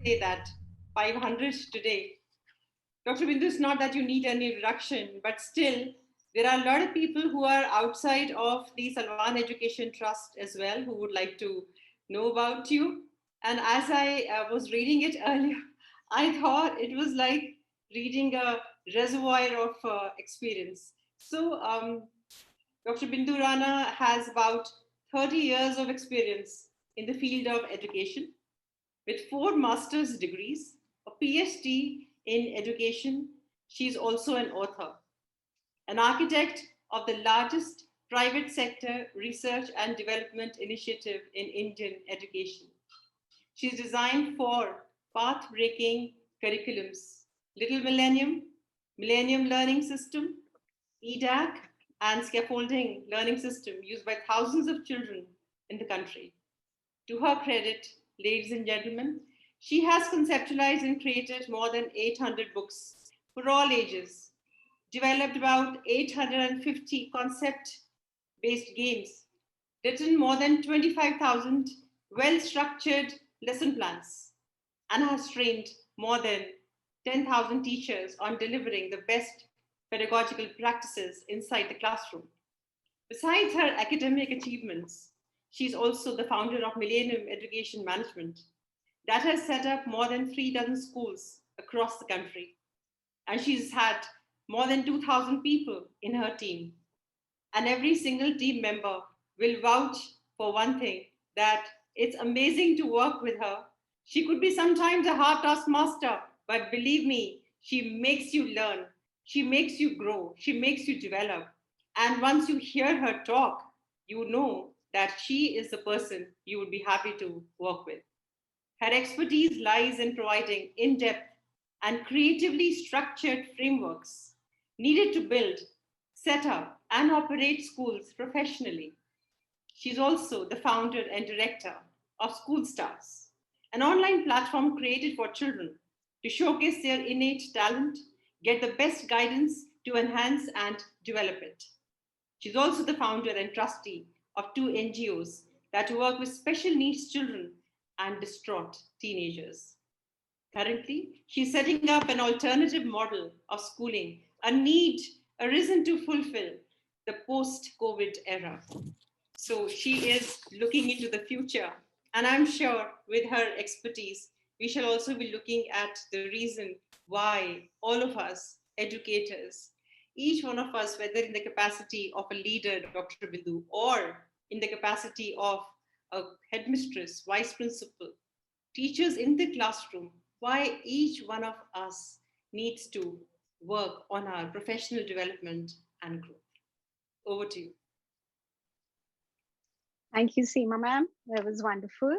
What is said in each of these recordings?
say that 500 today. Dr. Bindu, it's not that you need any introduction, but still, there are a lot of people who are outside of the Salwan Education Trust as well who would like to know about you. And as I was reading it earlier, I thought it was like reading a reservoir of experience. So, Dr. Bindu Rana has about 30 years of experience in the field of education with 4 master's degrees, a PhD in education. She is also an author, an architect of the largest private sector research and development initiative in Indian education. She's designed for path-breaking curriculums, Little Millennium, Millennium Learning System, EDAC, and scaffolding learning system used by thousands of children in the country. To her credit, ladies and gentlemen, she has conceptualized and created more than 800 books for all ages, developed about 850 concept based games, written more than 25,000 well structured lesson plans, and has trained more than 10,000 teachers on delivering the best pedagogical practices inside the classroom. Besides her academic achievements, she's also the founder of Millennium Education Management that has set up more than 3 dozen schools across the country. And she's had more than 2,000 people in her team. And every single team member will vouch for one thing, that it's amazing to work with her. She could be sometimes a hard taskmaster, but believe me, she makes you learn, she makes you grow, she makes you develop. And once you hear her talk, you know that she is the person you would be happy to work with. Her expertise lies in providing in depth and creatively structured frameworks needed to build, set up, and operate schools professionally. She's also the founder and director of School Stars, an online platform created for children to showcase their innate talent, get the best guidance to enhance and develop it. She's also the founder and trustee of 2 NGOs that work with special needs children and distraught teenagers. Currently, she's setting up an alternative model of schooling, a need arisen to fulfill the post COVID era. So she is looking into the future. And I'm sure with her expertise, we shall also be looking at the reason why all of us, educators, each one of us, whether in the capacity of a leader, Dr. Bindu, or in the capacity of a headmistress, vice principal, teachers in the classroom, why each one of us needs to work on our professional development and growth. Over to you. Thank you, Seema ma'am. That was wonderful.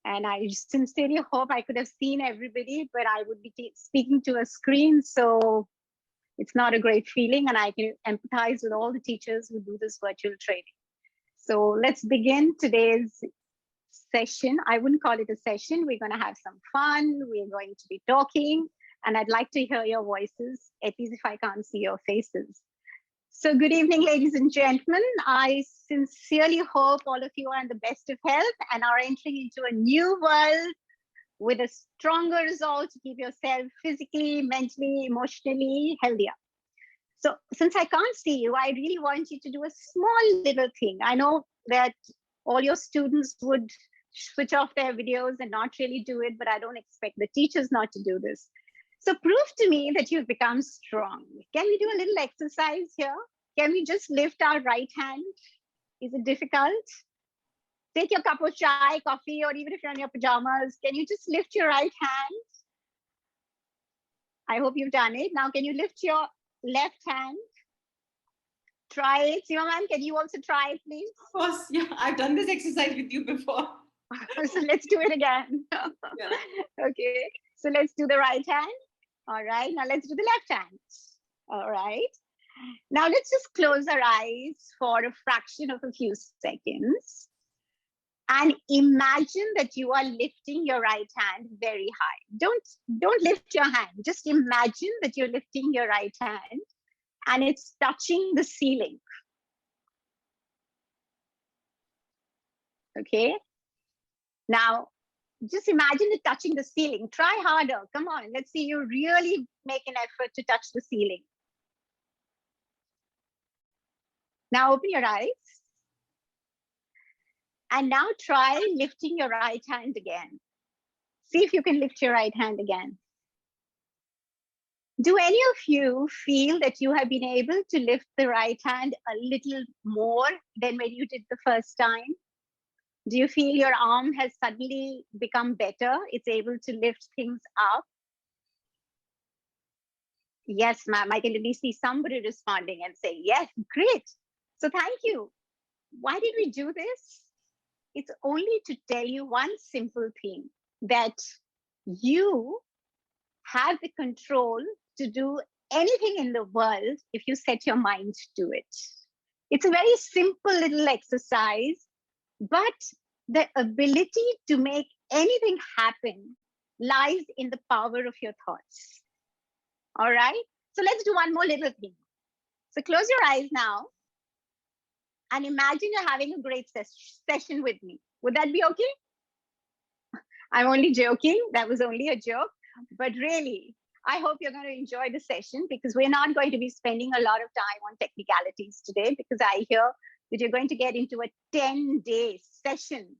And I sincerely hope I could have seen everybody, but I would be speaking to a screen, so it's not a great feeling, and I can empathize with all the teachers who do this virtual training. So let's begin today's session. I wouldn't call it a session. We're going to have some fun. We're going to be talking, and I'd like to hear your voices, at least if I can't see your faces. So good evening, ladies and gentlemen. I sincerely hope all of you are in the best of health and are entering into a new world with a stronger resolve to keep yourself physically, mentally, emotionally healthier. So since I can't see you, I really want you to do a small little thing. I know that all your students would switch off their videos and not really do it, but I don't expect the teachers not to do this. So prove to me that you've become strong. Can we do a little exercise here? Can we just lift our right hand? Is it difficult? Take your cup of chai, coffee, or even if you're in your pajamas, can you just lift your right hand? I hope you've done it. Now, can you lift your left hand? Try it. Seema ma'am, can you also try it, please? Of course, yeah, I've done this exercise with you before. So let's do it again. Yeah. Okay, so let's do the right hand. All right, now let's do the left hand. All right. Now let's just close our eyes for a fraction of a few seconds and imagine that you are lifting your right hand very high. Don't lift your hand. Just imagine that you're lifting your right hand and it's touching the ceiling. Okay. Now, just imagine it touching the ceiling. Try harder. Come on, let's see you really make an effort to touch the ceiling. Now open your eyes. And now try lifting your right hand again. See if you can lift your right hand again. Do any of you feel that you have been able to lift the right hand a little more than when you did the first time? Do you feel your arm has suddenly become better? It's able to lift things up? Yes, ma'am. I can at least see somebody responding and say, yes, great. So thank you. Why did we do this? It's only to tell you one simple thing, that you have the control to do anything in the world if you set your mind to it. It's a very simple little exercise, but the ability to make anything happen lies in the power of your thoughts. All right, so let's do one more little thing. So close your eyes now and imagine you're having a great session with me. Would that be okay? I'm only joking. That was only a joke. But really, I hope you're going to enjoy the session, because we're not going to be spending a lot of time on technicalities today, because I hear that you're going to get into a 10-day session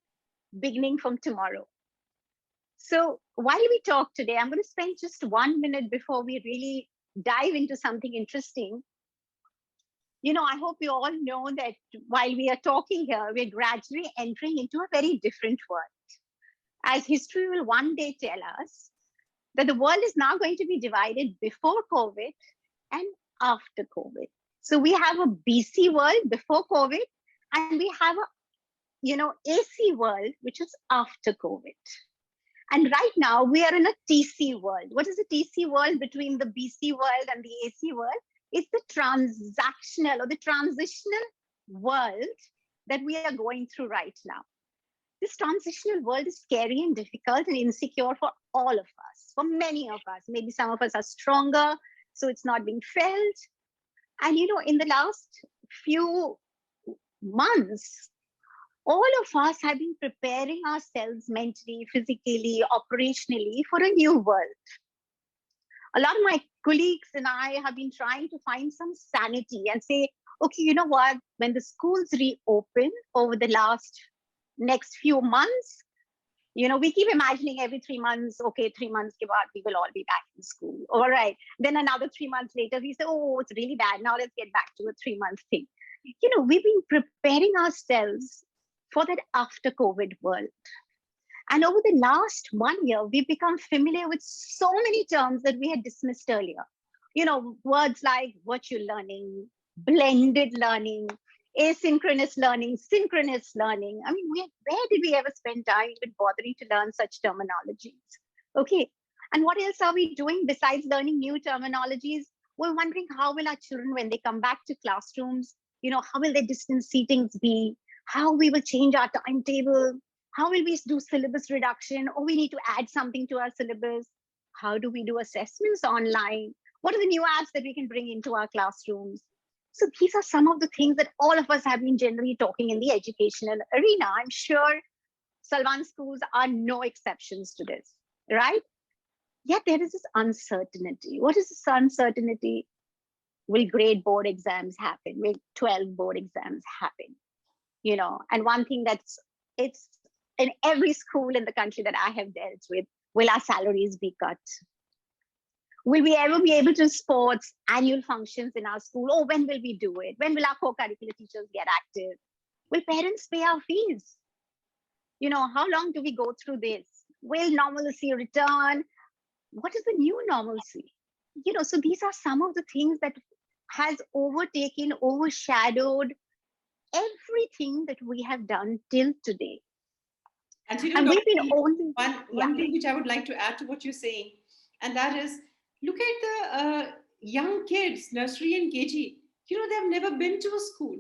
beginning from tomorrow. So while we talk today, I'm going to spend just 1 minute before we really dive into something interesting. You know, I hope you all know that while we are talking here, we're gradually entering into a very different world. As history will one day tell us, that the world is now going to be divided before COVID and after COVID. So we have a BC world before COVID, and we have a, AC world, which is after COVID. And right now we are in a TC world. What is the TC world between the BC world and the AC world? It's the transactional or the transitional world that we are going through right now. This transitional world is scary and difficult and insecure for all of us, for many of us. Maybe some of us are stronger, so it's not being felt. And in the last few months, all of us have been preparing ourselves mentally, physically, operationally for a new world. A lot of my colleagues and I have been trying to find some sanity and say, okay, you know what? When the schools reopen over the next few months, we keep imagining every 3 months, okay, 3 months give out, we will all be back in school. All right. Then another 3 months later, we say, oh, it's really bad. Now let's get back to a 3-month thing. We've been preparing ourselves for that after COVID world. And over the last 1 year, we've become familiar with so many terms that we had dismissed earlier. Words like virtual learning, blended learning, asynchronous learning, synchronous learning. I mean, where did we ever spend time even bothering to learn such terminologies? Okay. And what else are we doing besides learning new terminologies? We're wondering, how will our children, when they come back to classrooms, how will their distance seatings be? How we will change our timetable? How will we do syllabus reduction? Or we need to add something to our syllabus? How do we do assessments online? What are the new apps that we can bring into our classrooms? So these are some of the things that all of us have been generally talking in the educational arena. I'm sure Salwan schools are no exceptions to this, right? Yet there is this uncertainty. What is this uncertainty? Will grade board exams happen? Will 12 board exams happen? And one thing it's in every school in the country that I have dealt with, will our salaries be cut? Will we ever be able to sports annual functions in our school? Or when will we do it? When will our co-curricular teachers get active? Will parents pay our fees? How long do we go through this? Will normalcy return? What is the new normalcy? So these are some of the things that has overshadowed everything that we have done till today. And we've been only one thing which I would like to add to what you're saying, and that is, look at the young kids, nursery and KG. They've never been to a school.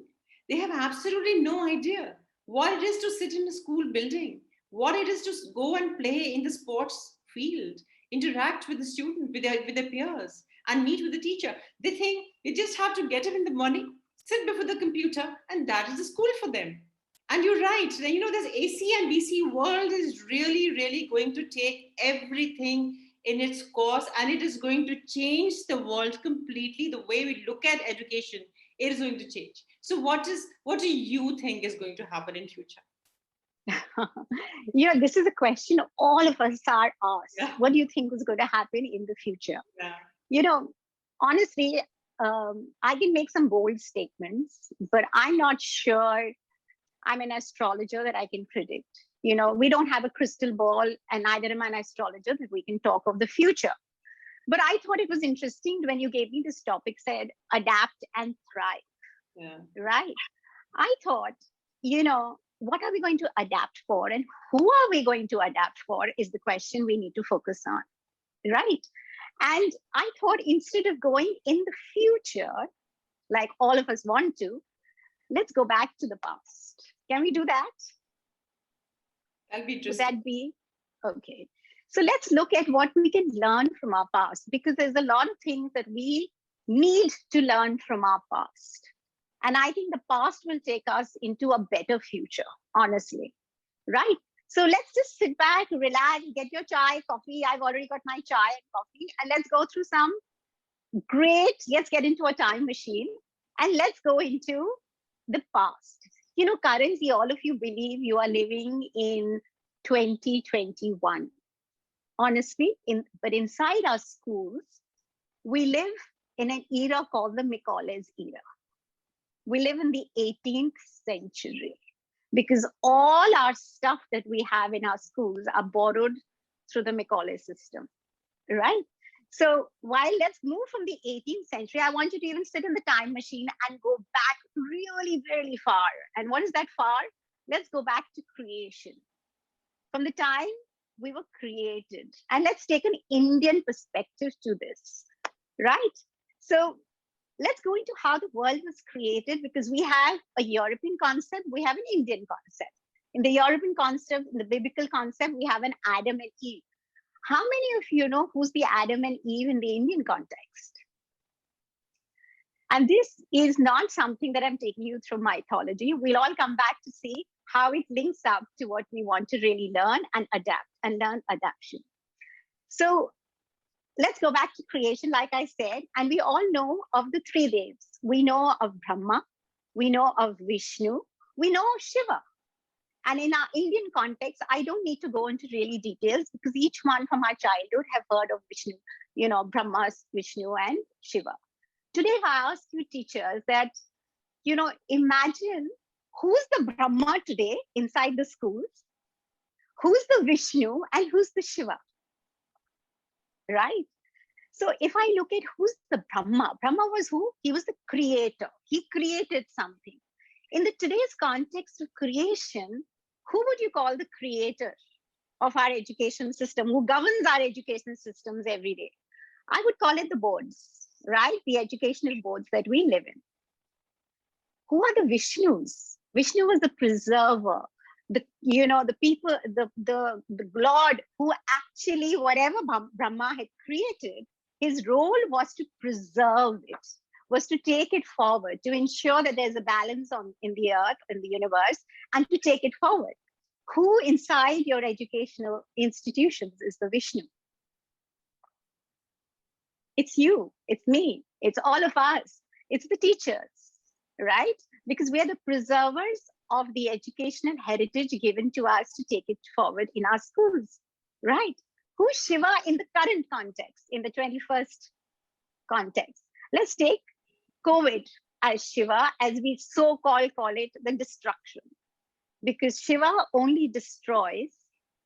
They have absolutely no idea what it is to sit in a school building, what it is to go and play in the sports field, interact with the student, with their peers, and meet with the teacher. They think they just have to get up in the morning, sit before the computer, and that is the school for them. And you're right. You know, this AC and BC world is really, really going to take everything in its course, and it is going to change the world completely. The way we look at education, it is going to change. So, what do you think is going to happen in future? This is a question all of us are asked. Yeah. What do you think is going to happen in the future? Yeah. Honestly, I can make some bold statements, but I'm not sure I'm an astrologer that I can predict. We don't have a crystal ball, and neither am I an astrologer that we can talk of the future. But I thought it was interesting when you gave me this topic, said adapt and thrive. Yeah. Right. I thought, what are we going to adapt for, and who are we going to adapt for is the question we need to focus on. Right. And I thought instead of going in the future, like all of us want to, let's go back to the past. Can we do that? That'll be Would interesting. that be okay? So let's look at what we can learn from our past, because there's a lot of things that we need to learn from our past. And I think the past will take us into a better future, honestly. Right? So let's just sit back, relax, get your chai, coffee. I've already got my chai and coffee. And let's go through some let's get into a time machine and let's go into the past. Currently, all of you believe you are living in 2021. Honestly, but inside our schools, we live in an era called the Macaulay's era. We live in the 18th century because all our stuff that we have in our schools are borrowed through the Macaulay system, right? So let's move from the 18th century, I want you to even sit in the time machine and go back really, really far. And what is that far? Let's go back to creation. From the time we were created. And let's take an Indian perspective to this, right? So let's go into how the world was created, because we have a European concept, we have an Indian concept. In the European concept, in the biblical concept, we have an Adam and Eve. How many of you know who's the Adam and Eve in the Indian context? And this is not something that I'm taking you through mythology. We'll all come back to see how it links up to what we want to really learn and adapt and learn adaptation. So let's go back to creation, like I said, and we all know of the three devas. We know of Brahma, we know of Vishnu, we know of Shiva. And in our Indian context, I don't need to go into really details because each one from our childhood have heard of Vishnu, Brahma, Vishnu, and Shiva. Today, I ask you teachers that, imagine who's the Brahma today inside the schools, who's the Vishnu, and who's the Shiva, right? So if I look at who's the Brahma was who? He was the creator. He created something. In today's context of creation, who would you call the creator of our education system, who governs our education systems every day? I would call it the boards, right? The educational boards that we live in. Who are the Vishnus? Vishnu was the preserver, the people, the Lord who actually, whatever Brahma had created, his role was to preserve it, was to take it forward, to ensure that there's a balance in the earth, in the universe, and to take it forward. Who inside your educational institutions is the Vishnu? It's you, it's me, it's all of us, it's the teachers, right? Because we are the preservers of the educational heritage given to us to take it forward in our schools, right? Who's Shiva in the current context, in the 21st context? Let's take COVID as Shiva, as we so-called call it, the destruction. Because Shiva only destroys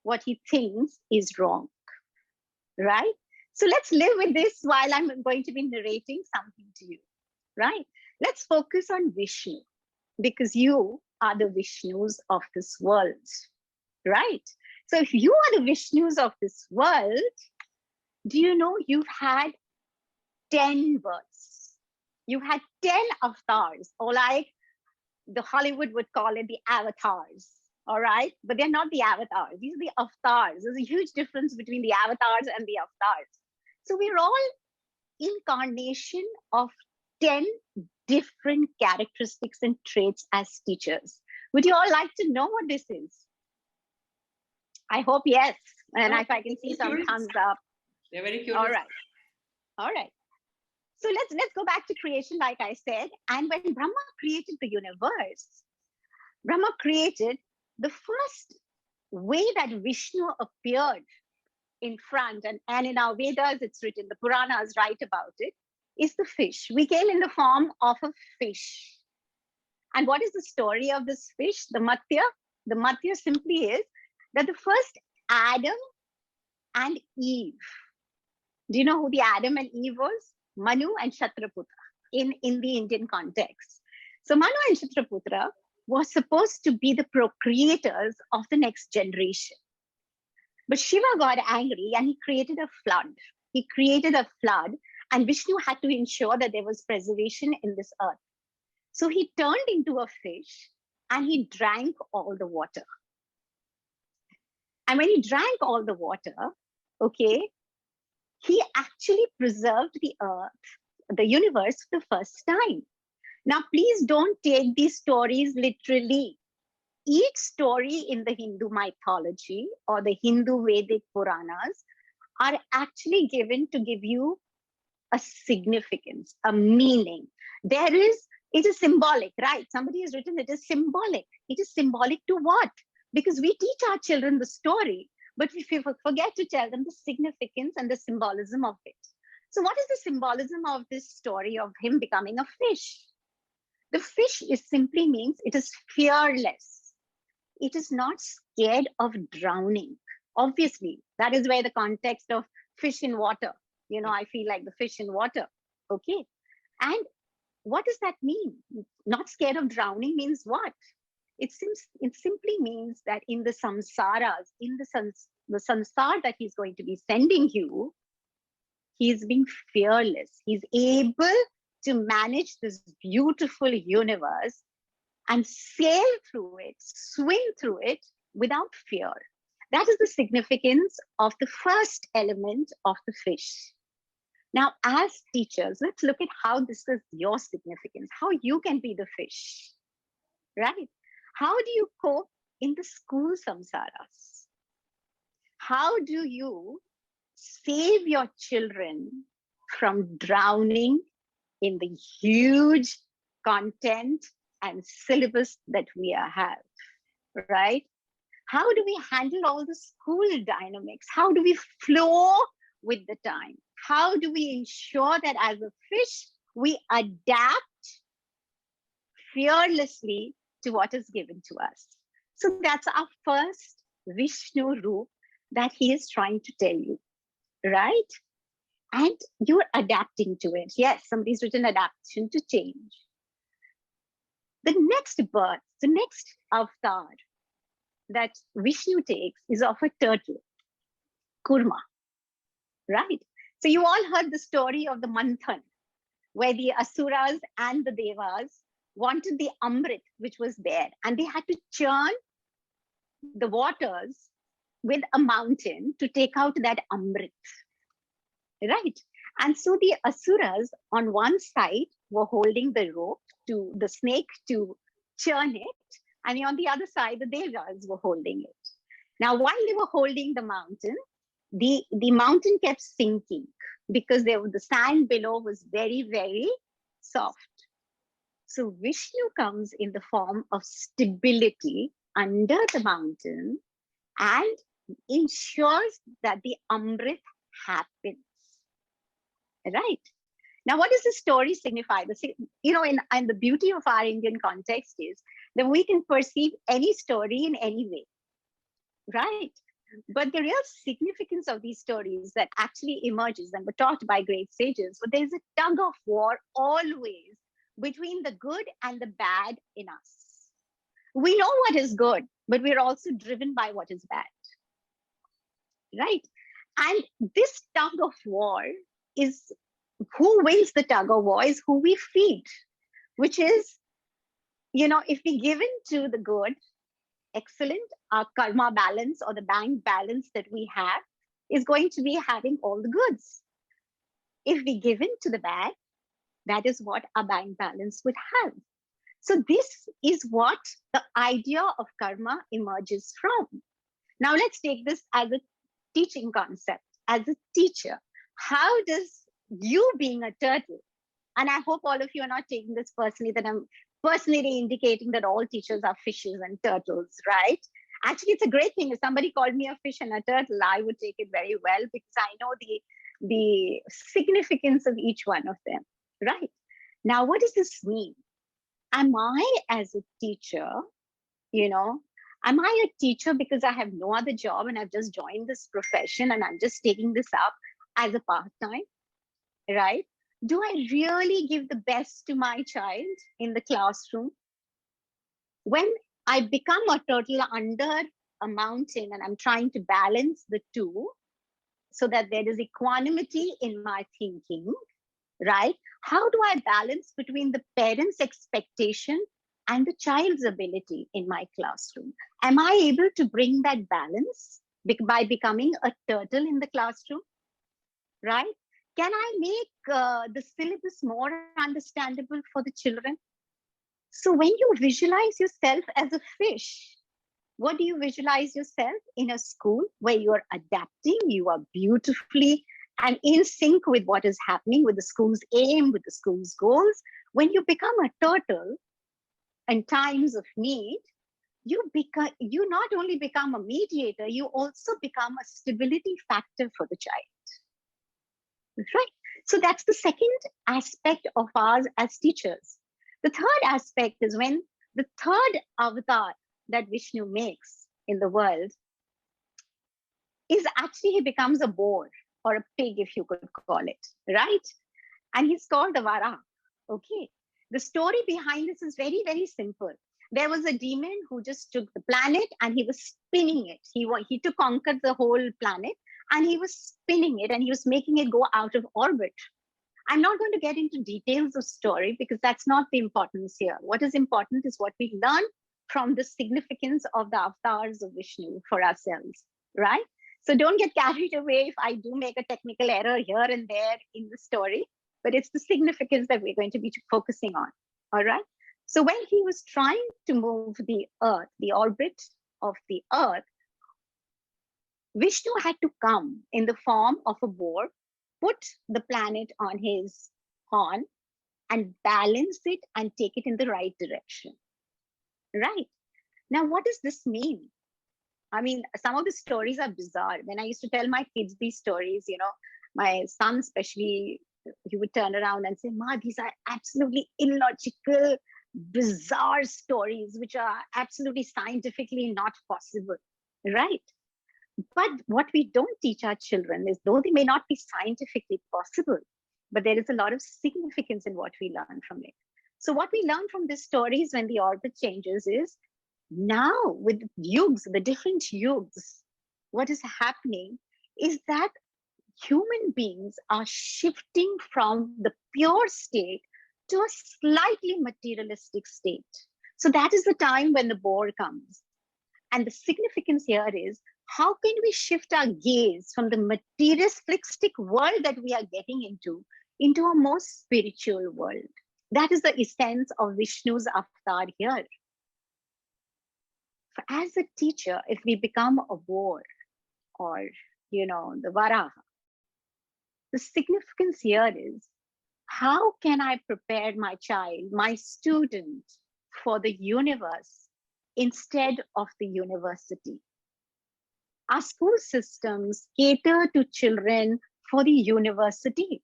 what he thinks is wrong, right? So let's live with this while I'm going to be narrating something to you, right? Let's focus on Vishnu, because you are the Vishnus of this world, right? So if you are the Vishnus of this world, do you know you've had 10 births? You had 10 avatars, or like the Hollywood would call it the avatars, all right? But they're not the avatars. These are the avatars. There's a huge difference between the avatars and the avatars. So we're all incarnation of 10 different characteristics and traits as teachers, Would you all like to know what this is? I hope yes. And if I can see some thumbs up. They're very curious. All right. All right. So let's go back to creation, like I said. And when Brahma created the universe, Brahma created the first way that Vishnu appeared in front, and in our Vedas, it's written, the Puranas write about it, is the fish. We came in the form of a fish. And what is the story of this fish? The Matya? The Matya simply is that the first Adam and Eve. Do you know who the Adam and Eve was? Manu and Kshatraputra in the Indian context. So Manu and Kshatraputra was supposed to be the procreators of the next generation. But Shiva got angry and he created a flood. He created a flood, and Vishnu had to ensure that there was preservation in this earth. So he turned into a fish and he drank all the water. And when he drank all the water, okay, he actually preserved the earth, the universe for the first time. Now, please don't take these stories literally. Each story in the Hindu mythology or the Hindu Vedic Puranas are actually given to give you a significance, a meaning. It is symbolic, right? Somebody has written it is symbolic. It is symbolic to what? Because we teach our children the story, but we forget to tell them the significance and the symbolism of it. So what is the symbolism of this story of him becoming a fish? The fish simply means it is fearless. It is not scared of drowning. Obviously, that is where the context of fish in water, I feel like the fish in water. Okay. And what does that mean? Not scared of drowning means what? It simply means that in the samsaras, in the samsara that he's going to be sending you, he's being fearless. He's able to manage this beautiful universe and sail through it, swim through it without fear. That is the significance of the first element of the fish. Now, as teachers, let's look at how this is your significance, how you can be the fish, right? How do you cope in the school samsaras? How do you save your children from drowning in the huge content and syllabus that we have, right? How do we handle all the school dynamics? How do we flow with the time? How do we ensure that as a fish, we adapt fearlessly to what is given to us? So that's our first Vishnu Roop that he is trying to tell you, right? And you're adapting to it. Yes, somebody's written adaptation to change. The next birth, the next avatar that Vishnu takes is of a turtle, Kurma, right? So you all heard the story of the Manthan, where the Asuras and the Devas wanted the Amrit, which was there, and they had to churn the waters with a mountain to take out that Amrit, right? And so the Asuras on one side were holding the rope to the snake to churn it, and on the other side, the Devas were holding it. Now, while they were holding the mountain, the mountain kept sinking because the sand below was very, very soft. So Vishnu comes in the form of stability under the mountain and ensures that the Amrit happens, right? Now, what does the story signify? And the beauty of our Indian context is that we can perceive any story in any way, right? But the real significance of these stories that actually emerges and were taught by great sages, but there's a tug of war always between the good and the bad in us. We know what is good, but we're also driven by what is bad, right? And this tug of war is who wins the tug of war is who we feed, which is, if we give in to the good, excellent, our karma balance or the bank balance that we have is going to be having all the goods. If we give in to the bad, that is what our bank balance would have. So this is what the idea of karma emerges from. Now let's take this as a teaching concept. As a teacher, how does you being a turtle, and I hope all of you are not taking this personally, that I'm personally indicating that all teachers are fishes and turtles, right? Actually, it's a great thing. If somebody called me a fish and a turtle, I would take it very well, because I know the significance of each one of them, right? Now, what does this mean? Am I, as a teacher, you know, am I a teacher because I have no other job and I've just joined this profession and I'm just taking this up as a part-time, right? Do I really give the best to my child in the classroom? When I become a turtle under a mountain and I'm trying to balance the two so that there is equanimity in my thinking, right? How do I balance between the parent's expectation and the child's ability in my classroom? Am I able to bring that balance by becoming a turtle in the classroom, right? Can I make the syllabus more understandable for the children? So when you visualize yourself as a fish, what do you visualize yourself? In a school where you are adapting, you are beautifully and in sync with what is happening, with the school's aim, with the school's goals. When you become a turtle in times of need, you not only become a mediator, you also become a stability factor for the child, right? So that's the second aspect of ours as teachers. The third aspect is when the third avatar that Vishnu makes in the world is actually he becomes a boar or a pig, if you could call it, right? And he's called the Vara. Okay. The story behind this is very, very simple. There was a demon who just took the planet and he was spinning it. He to conquer the whole planet, and he was spinning it and he was making it go out of orbit. I'm not going to get into details of story because that's not the importance here. What is important is what we learn from the significance of the avatars of Vishnu for ourselves, right? So don't get carried away if I do make a technical error here and there in the story, but it's the significance that we're going to be focusing on, all right? So when he was trying to move the earth, the orbit of the earth, Vishnu had to come in the form of a boar, put the planet on his horn and balance it and take it in the right direction, right? Now, what does this mean? I mean, some of the stories are bizarre. When I used to tell my kids these stories, my son especially, he would turn around and say, Ma, these are absolutely illogical, bizarre stories, which are absolutely scientifically not possible, right? But what we don't teach our children is, though they may not be scientifically possible, but there is a lot of significance in what we learn from it. So what we learn from these stories when the orbit changes is, now with yugs, the different yugs, what is happening is that human beings are shifting from the pure state to a slightly materialistic state. So that is the time when the boar comes. And the significance here is, how can we shift our gaze from the materialistic world that we are getting into a more spiritual world? That is the essence of Vishnu's avatar here. As a teacher, if we become a boar or, the Varaha, the significance here is, how can I prepare my child, my student, for the universe instead of the university? Our school systems cater to children for the university.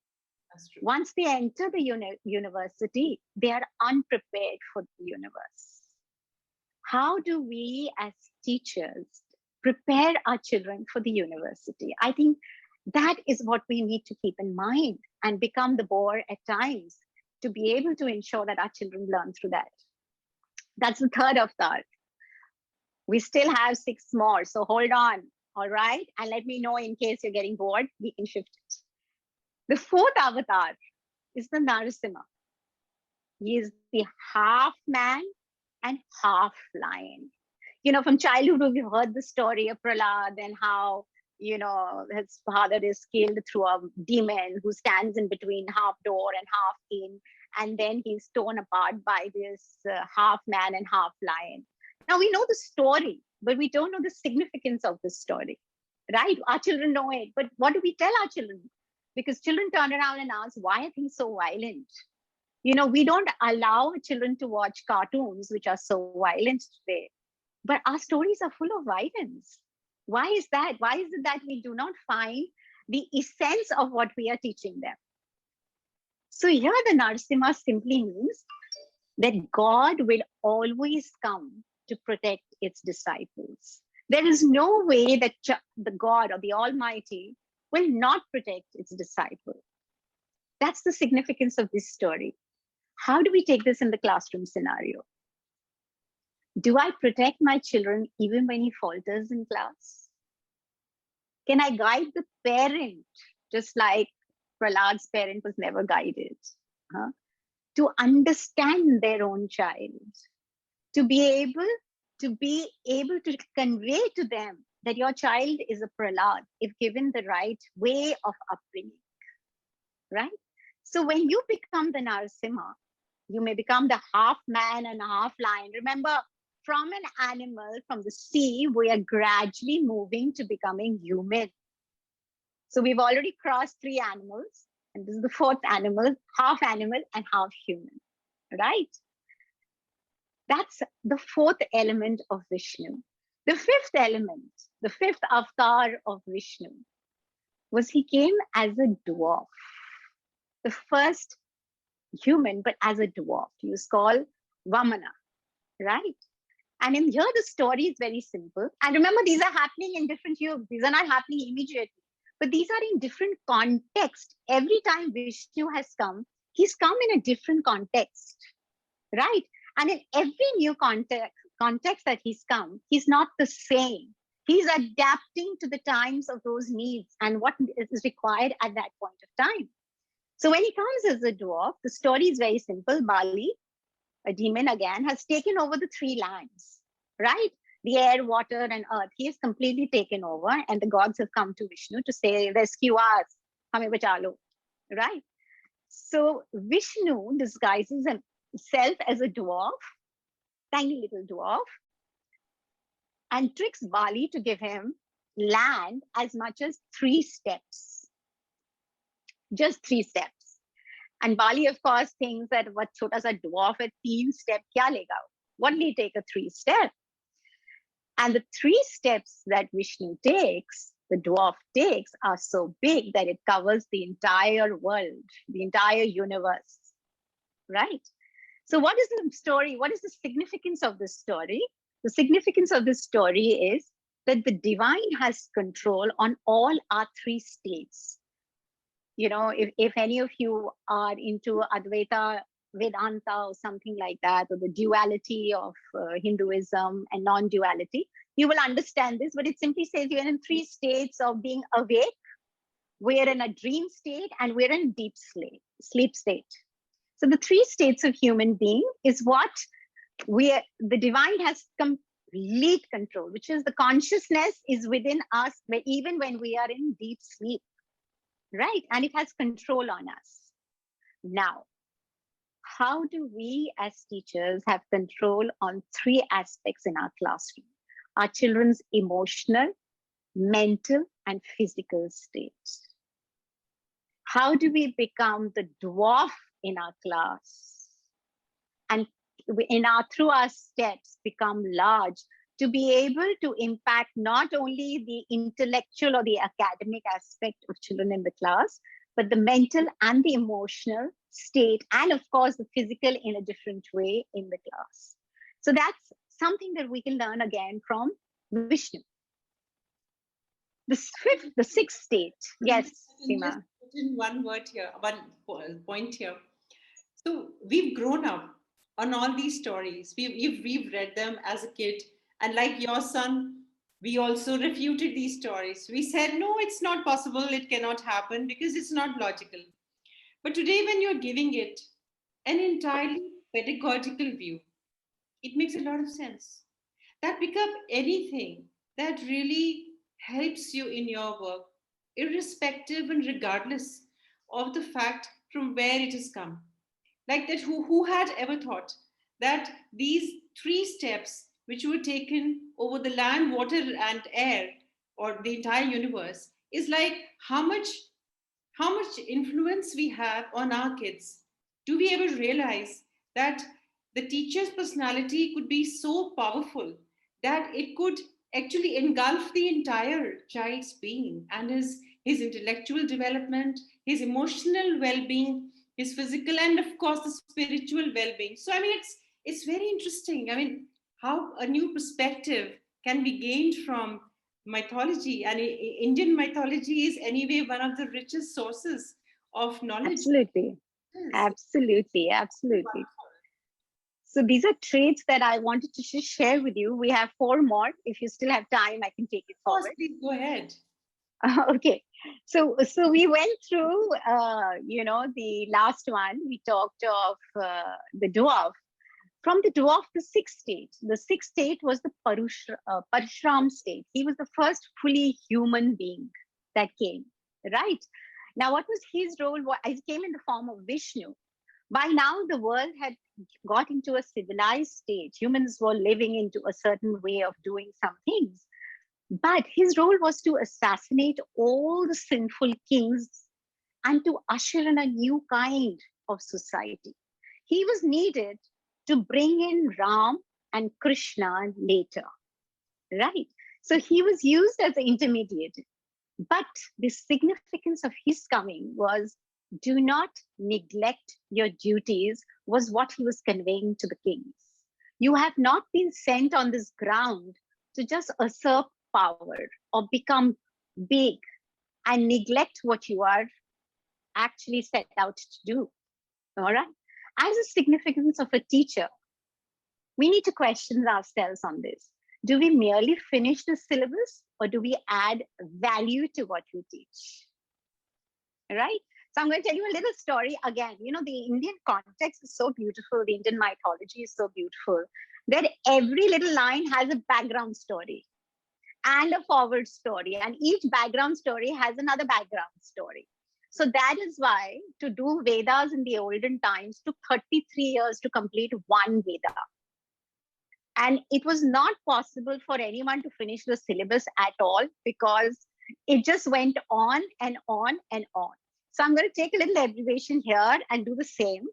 That's true. Once they enter the university, they are unprepared for the universe. How do we as teachers prepare our children for the university? I think that is what we need to keep in mind and become the boar at times to be able to ensure that our children learn through that. That's the third avatar. We still have 6 more, so hold on, all right? And let me know in case you're getting bored, we can shift it. The fourth avatar is the Narasimha. He is the half man and half lion. From childhood, we've heard the story of Prahlad and how, his father is killed through a demon who stands in between half door and half in. and then he's torn apart by this half man and half lion. Now we know the story, but we don't know the significance of the story, right? Our children know it, but what do we tell our children? Because children turn around and ask, why are things so violent? You know, we don't allow children to watch cartoons which are so violent today, but our stories are full of violence. Why is that? Why is it that we do not find the essence of what we are teaching them? So here the Narasimha simply means that God will always come to protect its disciples. There is no way that the God or the Almighty will not protect its disciple. That's the significance of this story. How do we take this in the classroom scenario? Do I protect my children even when he falters in class? Can I guide the parent just like Prahlad's parent was never guided? To understand their own child, to be able to convey to them that your child is a Prahlad if given the right way of upbringing, right? So when you become the Narasimha, you may become the half man and half lion. Remember, from an animal, from the sea, we are gradually moving to becoming human. So we've already crossed 3 animals, and this is the 4th animal and half human, right? That's the 4th element of Vishnu. The 5th element, the 5th avatar of Vishnu, was he came as a dwarf. The first human, but as a dwarf. He was called Vamana, right? And in here, the story is very simple. And remember, these are happening in different yugas. These are not happening immediately, but these are in different context. Every time Vishnu has come, he's come in a different context, right? And in every new context that he's come, he's not the same. He's adapting to the times of those needs and what is required at that point of time. So when he comes as a dwarf, the story is very simple. Bali, a demon again, has taken over the 3 lands, right? The air, water, and earth. He has completely taken over, and the gods have come to Vishnu to say, rescue us, hame bachalo, right? So Vishnu disguises himself as a dwarf, tiny little dwarf, and tricks Bali to give him land as much as 3 steps. Just 3 steps. And Bali, of course, thinks that what chota sa dwarf at 3 step kya lega? What will he take a 3 step? And the 3 steps that Vishnu takes, the dwarf takes, are so big that it covers the entire world, the entire universe, right? So what is the story? What is the significance of this story? The significance of this story is that the divine has control on all our 3 states. You know, if any of you are into Advaita, Vedanta, or something like that, or the duality of Hinduism and non-duality, you will understand this. But it simply says you're in 3 states of being awake. We're in a dream state, and we're in deep sleep state. So the 3 states of human being is what the divine has complete control, which is the consciousness is within us, even when we are in deep sleep. Right? And it has control on us. Now, how do we as teachers have control on 3 aspects in our classroom? Our children's emotional, mental, and physical states. How do we become the dwarf in our class? And through our steps, become large to be able to impact not only the intellectual or the academic aspect of children in the class, but the mental and the emotional state, and of course, the physical in a different way in the class. So that's something that we can learn again from Vishnu. The 6th state. Yes, Seema. In one word here, one point here. So we've grown up on all these stories. We've read them as a kid. And like your son, we also refuted these stories. We said, no, it's not possible. It cannot happen because it's not logical. But today, when you're giving it an entirely pedagogical view, it makes a lot of sense. That pick up anything that really helps you in your work, irrespective and regardless of the fact from where it has come. Like that, who had ever thought that these three steps which were taken over the land, water, and air, or the entire universe, is like how much influence we have on our kids. Do we ever realize that the teacher's personality could be so powerful that it could actually engulf the entire child's being and his intellectual development, his emotional well-being, his physical, and of course the spiritual well-being. So I mean, it's very interesting. I mean, how a new perspective can be gained from mythology, and Indian mythology is anyway one of the richest sources of knowledge. Absolutely. Yes. Absolutely. Absolutely. So these are traits that I wanted to share with you. We have four more. If you still have time, I can take it Of course, forward. please go ahead. Okay. So we went through, the last one. We talked of the dwarf. From the dwarf, the sixth state. The sixth state was the Parashram state. He was the first fully human being that came, right? Now, what was his role? He came in the form of Vishnu. By now, the world had got into a civilized state. Humans were living into a certain way of doing some things. But his role was to assassinate all the sinful kings and to usher in a new kind of society. He was needed to bring in Ram and Krishna later, right? So he was used as an intermediate. But the significance of his coming was do not neglect your duties, was what he was conveying to the kings. You have not been sent on this ground to just usurp power or become big and neglect what you are actually set out to do. All right. As a significance of a teacher, we need to question ourselves on this. Do we merely finish the syllabus or do we add value to what we teach? Right? So I'm going to tell you a little story again. You know, the Indian context is so beautiful. The Indian mythology is so beautiful that every little line has a background story and a forward story, and each background story has another background story. So that is why to do Vedas in the olden times took 33 years to complete one Veda. And it was not possible for anyone to finish the syllabus at all because it just went on and on and on. So I'm going to take a little abbreviation here and do the same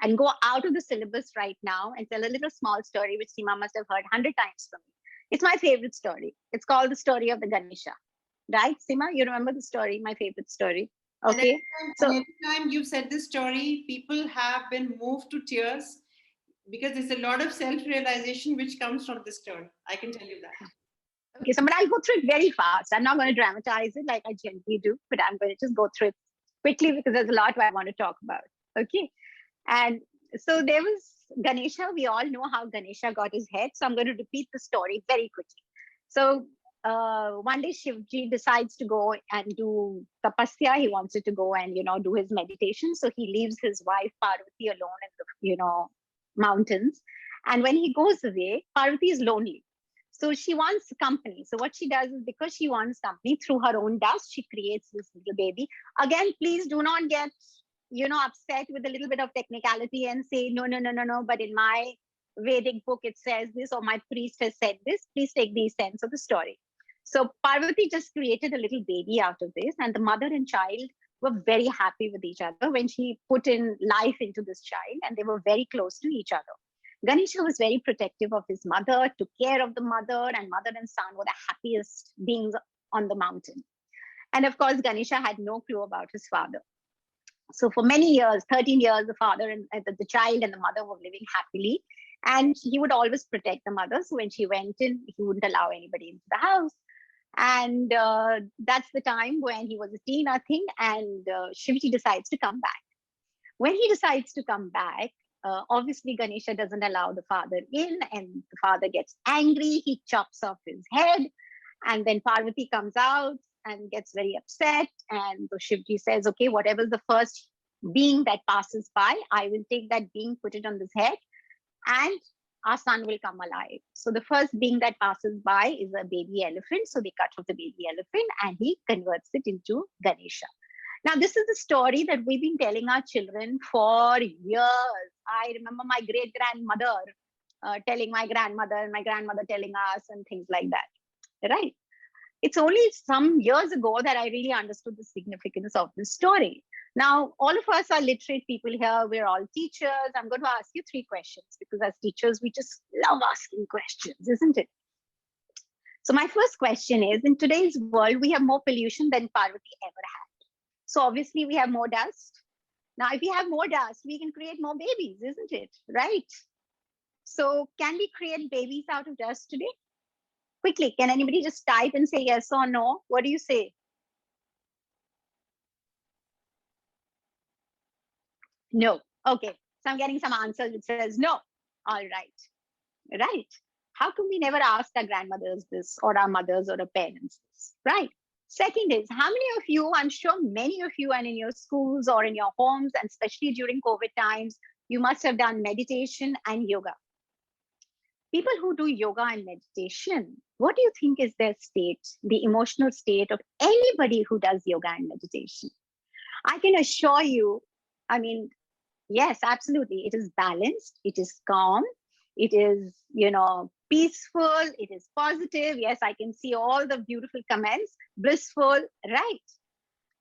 and go out of the syllabus right now and tell a little small story, which Seema must have heard 100 times from me. It's my favorite story. It's called the story of the Ganesha. Right, Seema? You remember the story, my favorite story. Okay. And every time you've said this story, people have been moved to tears because there's a lot of self-realization which comes from this story. I can tell you that. Okay, so but I'll go through it very fast. I'm not going to dramatize it like I generally do, but I'm going to just go through it quickly because there's a lot I want to talk about. Okay. And so there was Ganesha. We all know how Ganesha got his head. So I'm going to repeat the story very quickly. So one day Shivji decides to go and do tapasya. He wanted to go and, do his meditation. So he leaves his wife Parvati alone in the, mountains. And when he goes away, Parvati is lonely. So she wants company. So what she does is because she wants company through her own dust, she creates this little baby. Again, please do not get, upset with a little bit of technicality and say, no. But in my Vedic book, it says this, or my priest has said this. Please take the sense of the story. So Parvati just created a little baby out of this, and the mother and child were very happy with each other when she put in life into this child, and they were very close to each other. Ganesha was very protective of his mother, took care of the mother, and mother and son were the happiest beings on the mountain. And of course, Ganesha had no clue about his father. So for many years, 13 years, the father and the child and the mother were living happily. And he would always protect the mother. So when she went in, he wouldn't allow anybody into the house. And that's the time when he was a teen, I think, and Shivji decides to come back. When he decides to come back, obviously Ganesha doesn't allow the father in, and the father gets angry. He chops off his head, and then Parvati comes out and gets very upset. And so Shivji says, okay, whatever's the first being that passes by, I will take that being, put it on this head, and our son will come alive. So the first being that passes by is a baby elephant. So they cut off the baby elephant and he converts it into Ganesha. Now, this is the story that we've been telling our children for years. I remember my great grandmother telling my grandmother, and my grandmother telling us, and things like that. Right? It's only some years ago that I really understood the significance of this story. Now, all of us are literate people here. We're all teachers. I'm going to ask you 3 questions because as teachers, we just love asking questions, isn't it? So my first question is, in today's world, we have more pollution than Parvati ever had. So obviously we have more dust. Now, if we have more dust, we can create more babies, isn't it? Right? So can we create babies out of dust today? Quickly, can anybody just type and say yes or no? What do you say? No. Okay. So I'm getting some answers which says no. All right. Right. How come we never ask our grandmothers this, or our mothers or our parents this? Right. Second is, how many of you, I'm sure many of you, and in your schools or in your homes, and especially during COVID times, you must have done meditation and yoga. People who do yoga and meditation, what do you think is their state, the emotional state of anybody who does yoga and meditation? I can assure you, I mean, yes, absolutely. It is balanced. It is calm. It is, peaceful. It is positive. Yes, I can see all the beautiful comments. Blissful. Right.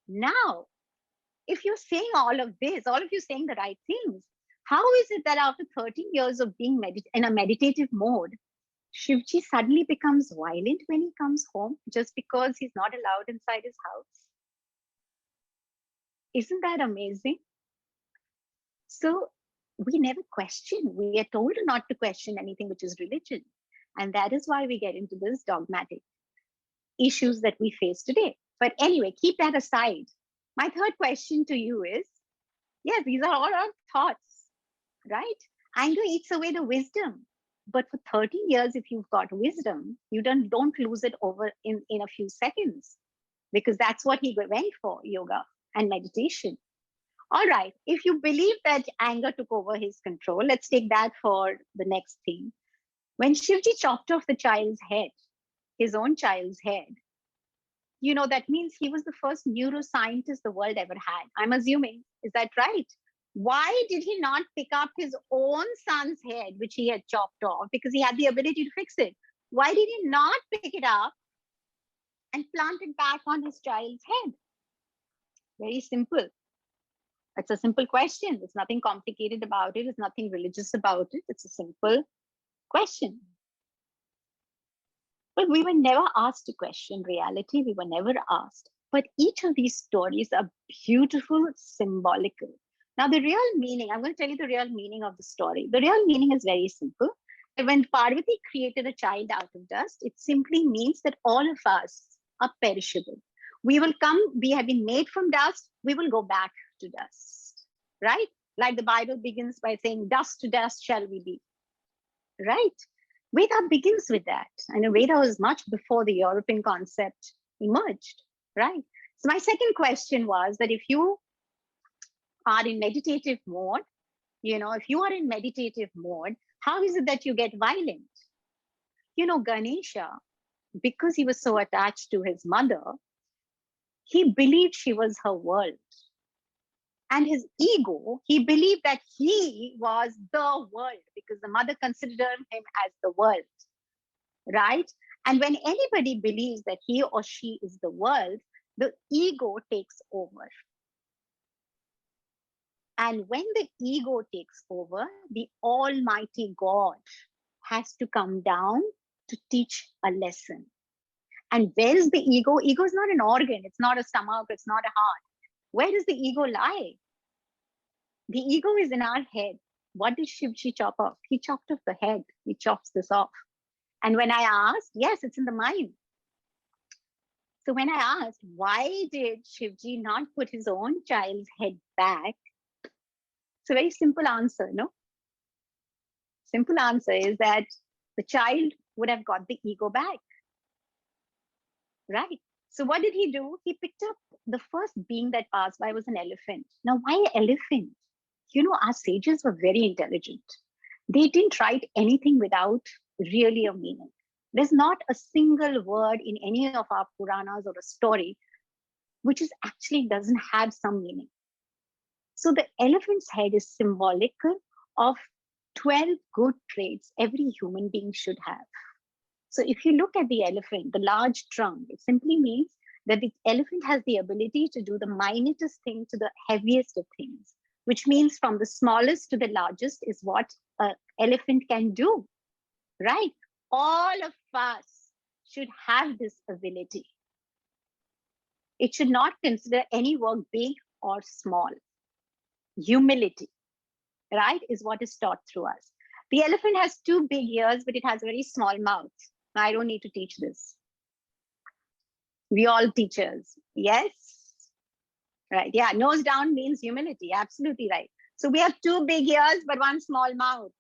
Now, if you're saying all of this, all of you saying the right things, how is it that after 13 years of being in a meditative mode, Shivji suddenly becomes violent when he comes home just because he's not allowed inside his house? Isn't that amazing? So we never question. We are told not to question anything which is religion. And that is why we get into this dogmatic issues that we face today. But anyway, keep that aside. My third question to you is, yes, these are all our thoughts, right? Anger eats away the wisdom. But for 30 years, if you've got wisdom, you don't lose it over in a few seconds, because that's what he went for, yoga and meditation. All right, if you believe that anger took over his control, let's take that for the next thing. When Shivji chopped off the child's head, his own child's head, that means he was the first neuroscientist the world ever had. I'm assuming, is that right? Why did he not pick up his own son's head, which he had chopped off, because he had the ability to fix it? Why did he not pick it up and plant it back on his child's head? Very simple. It's a simple question. There's nothing complicated about it. There's nothing religious about it. It's a simple question. But we were never asked to question reality. We were never asked. But each of these stories are beautiful, symbolical. Now, the real meaning, I'm going to tell you the real meaning of the story. The real meaning is very simple. When Parvati created a child out of dust, it simply means that all of us are perishable. We will come, we have been made from dust, we will go back to dust, right? Like the Bible begins by saying, dust to dust shall we be, right? Veda begins with that. And Veda was much before the European concept emerged, right? So my second question was that if you are in meditative mode, if you are in meditative mode, how is it that you get violent? Ganesha, because he was so attached to his mother, he believed she was her world. And his ego, he believed that he was the world because the mother considered him as the world, right? And when anybody believes that he or she is the world, the ego takes over. And when the ego takes over, the Almighty God has to come down to teach a lesson. And where is the ego? Ego is not an organ. It's not a stomach. It's not a heart. Where does the ego lie? The ego is in our head. What did Shivji chop off? He chopped off the head. He chops this off. And when I asked, yes, it's in the mind. So when I asked, why did Shivji not put his own child's head back? It's a very simple answer, no? Simple answer is that the child would have got the ego back, right? So what did he do? He picked up the first being that passed by was an elephant. Now, why elephant? Our sages were very intelligent. They didn't write anything without really a meaning. There's not a single word in any of our Puranas or a story which is actually doesn't have some meaning. So the elephant's head is symbolical of 12 good traits every human being should have. So if you look at the elephant, the large trunk, it simply means that the elephant has the ability to do the minutest thing to the heaviest of things, which means from the smallest to the largest is what an elephant can do, right? All of us should have this ability. It should not consider any work big or small. Humility, right, is what is taught through us. The elephant has 2 big ears, but it has a very small mouth. I don't need to teach this. We all teachers. Yes? Right. Yeah. Nose down means humility. Absolutely right. So we have 2 big ears, but 1 small mouth.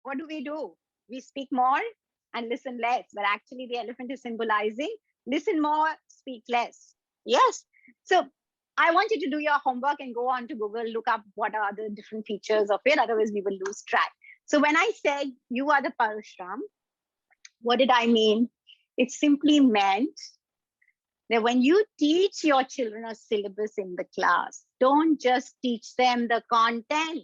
What do? We speak more and listen less. But actually, the elephant is symbolizing listen more, speak less. Yes. So I want you to do your homework and go on to Google, look up what are the different features of it. Otherwise, we will lose track. So when I said you are the Parashram, what did I mean? It simply meant that when you teach your children a syllabus in the class, don't just teach them the content.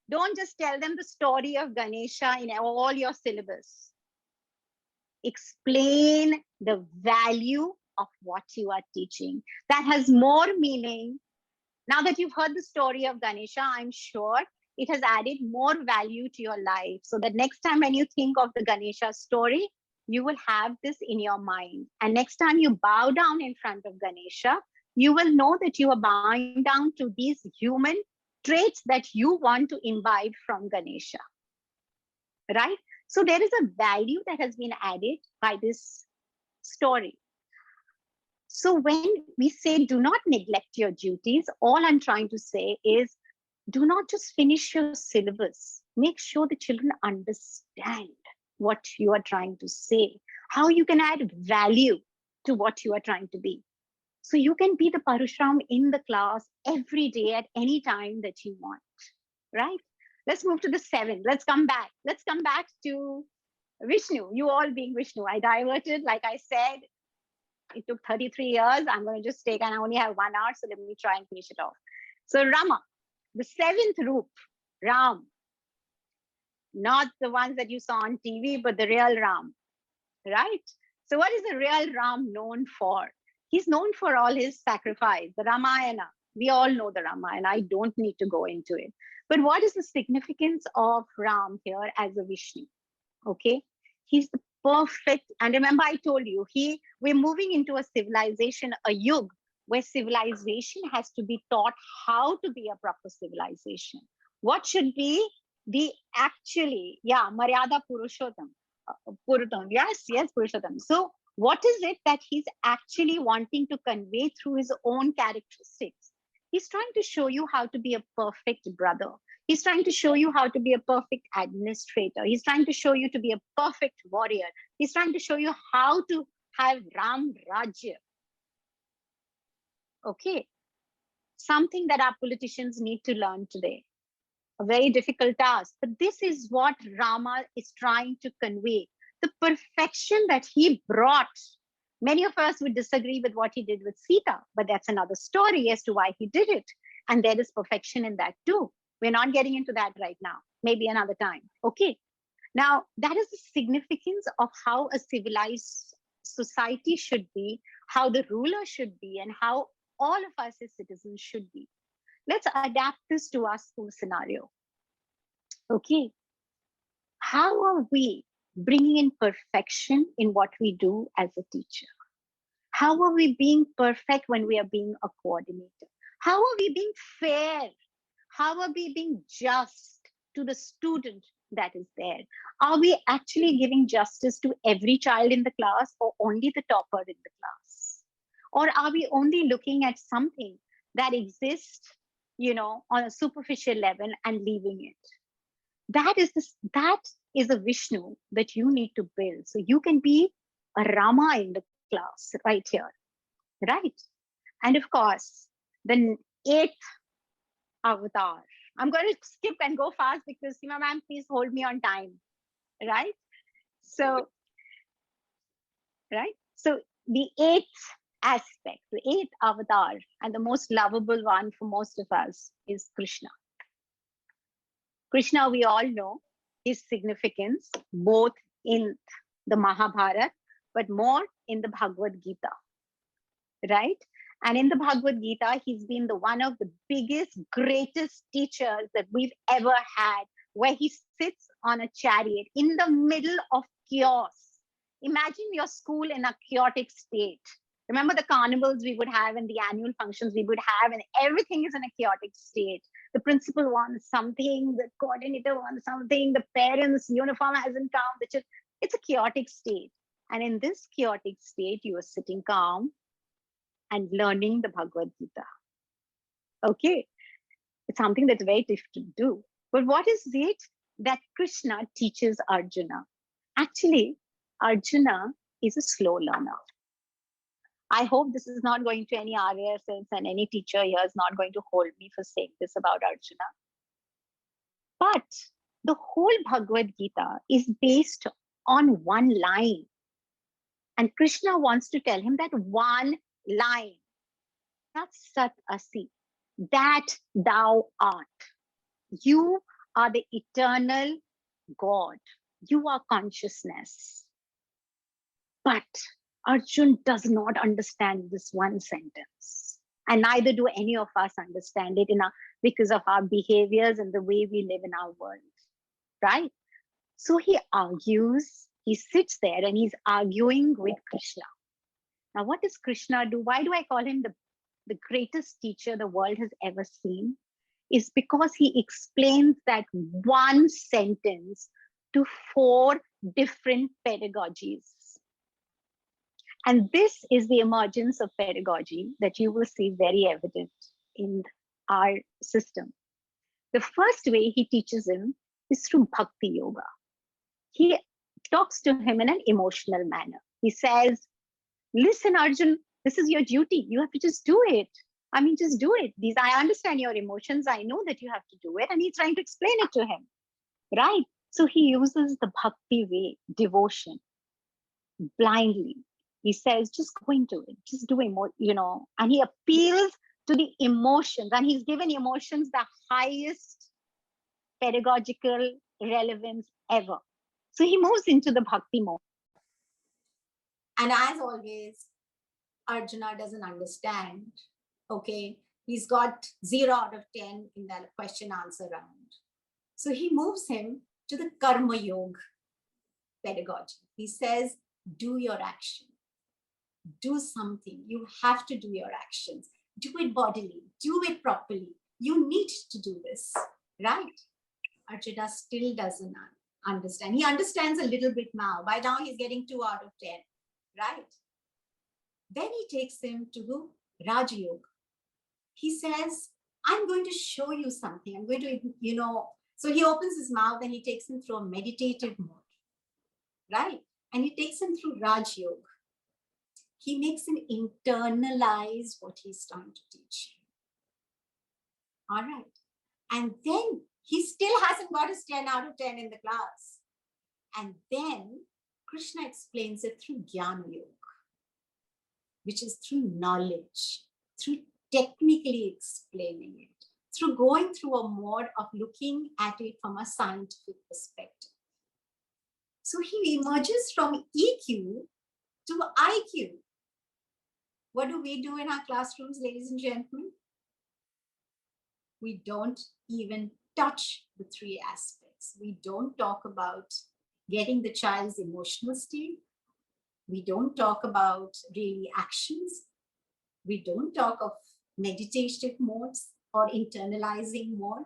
Don't just tell them the story of Ganesha in all your syllabus. Explain the value of what you are teaching. That has more meaning. Now that you've heard the story of Ganesha, I'm sure it has added more value to your life. So that next time when you think of the Ganesha story, you will have this in your mind. And next time you bow down in front of Ganesha, you will know that you are bowing down to these human traits that you want to imbibe from Ganesha, right? So there is a value that has been added by this story. So when we say do not neglect your duties, all I'm trying to say is do not just finish your syllabus. Make sure the children understand what you are trying to say, how you can add value to what you are trying to be. So you can be the Parashram in the class every day at any time that you want, right? Let's move to the 7. Let's come back. Let's come back to Vishnu, you all being Vishnu. I diverted, like I said, it took 33 years. I'm going to just take, and I only have 1 hour, so let me try and finish it off. So Rama, the 7th Roop, Ram, not the ones that you saw on TV, but the real Ram, right? So what is the real Ram known for? He's known for all his sacrifice, the Ramayana. We all know the Ramayana. I don't need to go into it. But what is the significance of Ram here as a Vishnu? Okay, he's the perfect. And remember, I told you, we're moving into a civilization, a yug, where civilization has to be taught how to be a proper civilization. What should be the actually, yeah, Maryada Purushottam. Purushottam, yes, Purushottam. So what is it that he's actually wanting to convey through his own characteristics? He's trying to show you how to be a perfect brother. He's trying to show you how to be a perfect administrator. He's trying to show you to be a perfect warrior. He's trying to show you how to have Ram Rajya. Okay. Something that our politicians need to learn today. A very difficult task. But this is what Rama is trying to convey. The perfection that he brought. Many of us would disagree with what he did with Sita, but that's another story as to why he did it. And there is perfection in that too. We're not getting into that right now. Maybe another time. Okay. Now, that is the significance of how a civilized society should be, how the ruler should be, and how all of us as citizens should be. Let's adapt this to our school scenario. Okay. How are we bringing in perfection in what we do as a teacher? How are we being perfect when we are being a coordinator? How are we being fair? How are we being just to the student that is there? Are we actually giving justice to every child in the class or only the topper in the class? Or are we only looking at something that exists, on a superficial level and leaving it? That is a Vishnu that you need to build. So you can be a Rama in the class right here, right? And of course, the 8th avatar. I'm going to skip and go fast because Seema ma'am, please hold me on time, right? So the 8th aspect, the eighth avatar, and the most lovable one for most of us is Krishna. Krishna, we all know his significance both in the Mahabharata, but more in the Bhagavad Gita, right? And in the Bhagavad Gita, he's been the one of the biggest, greatest teachers that we've ever had, where he sits on a chariot in the middle of chaos. Imagine your school in a chaotic state. Remember the carnivals we would have and the annual functions we would have, and everything is in a chaotic state. The principal wants something, the coordinator wants something, the parents' uniform hasn't come. It's a chaotic state. And in this chaotic state, you are sitting calm and learning the Bhagavad Gita. Okay, it's something that's very difficult to do. But what is it that Krishna teaches Arjuna? Actually, Arjuna is a slow learner. I hope this is not going to any RASs, and any teacher here is not going to hold me for saying this about Arjuna. But the whole Bhagavad Gita is based on one line. And Krishna wants to tell him that one line. That's Sat Asi, that thou art. You are the eternal God. You are consciousness. But Arjun does not understand this one sentence. And neither do any of us understand it because of our behaviors and the way we live in our world, right? So he argues, he sits there and he's arguing with Krishna. Now, what does Krishna do? Why do I call him the greatest teacher the world has ever seen? Is because he explains that one sentence to 4 different pedagogies. And this is the emergence of pedagogy that you will see very evident in our system. The first way he teaches him is through Bhakti Yoga. He talks to him in an emotional manner. He says, listen, Arjun, this is your duty. You have to just do it. I mean, just do it. I understand your emotions. I know that you have to do it. And he's trying to explain it to him, right? So he uses the Bhakti way, devotion, blindly. He says, just go into it. Just do it more, and he appeals to the emotions. And he's given emotions the highest pedagogical relevance ever. So he moves into the Bhakti mode. And as always, Arjuna doesn't understand. Okay, he's got 0 out of 10 in that question answer round. So he moves him to the Karma Yoga pedagogy. He says, do your action. Do something. You have to do your actions. Do it bodily. Do it properly. You need to do this, right? Arjuna still doesn't understand. He understands a little bit now. By now, he's getting 2 out of 10, right? Then he takes him to Raja Yoga. He says, I'm going to show you something. I'm going to, so he opens his mouth and he takes him through a meditative mode, right? And he takes him through Raj Yoga. He makes him internalize what he's trying to teach him. All right. And then he still hasn't got his 10 out of 10 in the class. And then Krishna explains it through Jnana Yoga, which is through knowledge, through technically explaining it, through going through a mode of looking at it from a scientific perspective. So he emerges from EQ to IQ. What do we do in our classrooms, ladies and gentlemen? We don't even touch the 3 aspects. We don't talk about getting the child's emotional state. We don't talk about really actions. We don't talk of meditative modes or internalizing mode,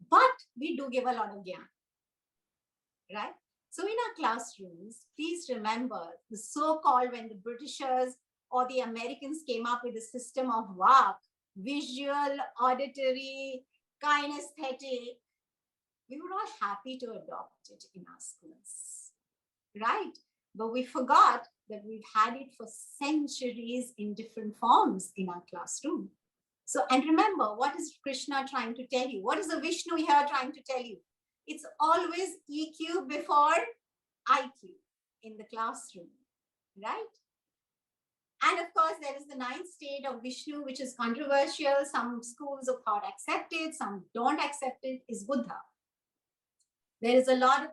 but we do give a lot of gyan, right? So in our classrooms, please remember the so-called, when the Britishers or the Americans came up with a system of VAK, visual, auditory, kinesthetic, we were all happy to adopt it in our schools, right? But we forgot that we've had it for centuries in different forms in our classroom. So, and remember, what is Krishna trying to tell you? What is the Vishnu here trying to tell you? It's always EQ before IQ in the classroom, right? And of course, there is the ninth state of Vishnu, which is controversial. Some schools of thought accept it, some don't accept it, is Buddha. There is a lot of,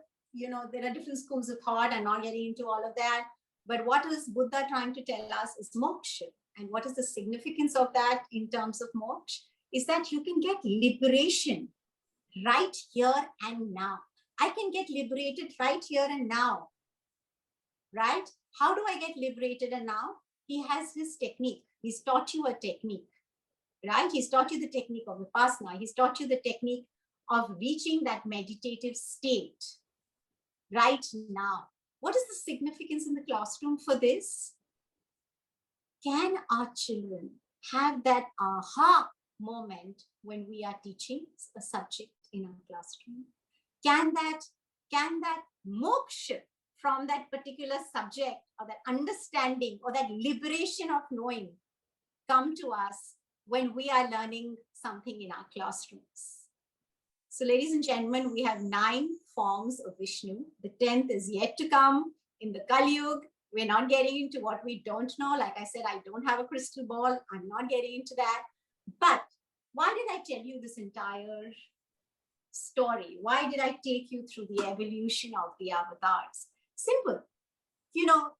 there are different schools of thought. I'm not getting into all of that. But what is Buddha trying to tell us is moksha. And what is the significance of that in terms of moksha? Is that you can get liberation right here and now. I can get liberated right here and now. Right? How do I get liberated and now? He has his technique. He's taught you a technique. Right? He's taught you the technique of Vipassana. He's taught you the technique of reaching that meditative state right now. What is the significance in the classroom for this? Can our children have that aha moment when we are teaching a subject in our classroom? Can that moksha from that particular subject or that understanding or that liberation of knowing come to us when we are learning something in our classrooms? So ladies and gentlemen, we have 9 forms of Vishnu. The 10th is yet to come in the Kali Yuga. We're not getting into what we don't know. Like I said, I don't have a crystal ball. I'm not getting into that. But why did I tell you this entire story? Why did I take you through the evolution of the avatars? Simple.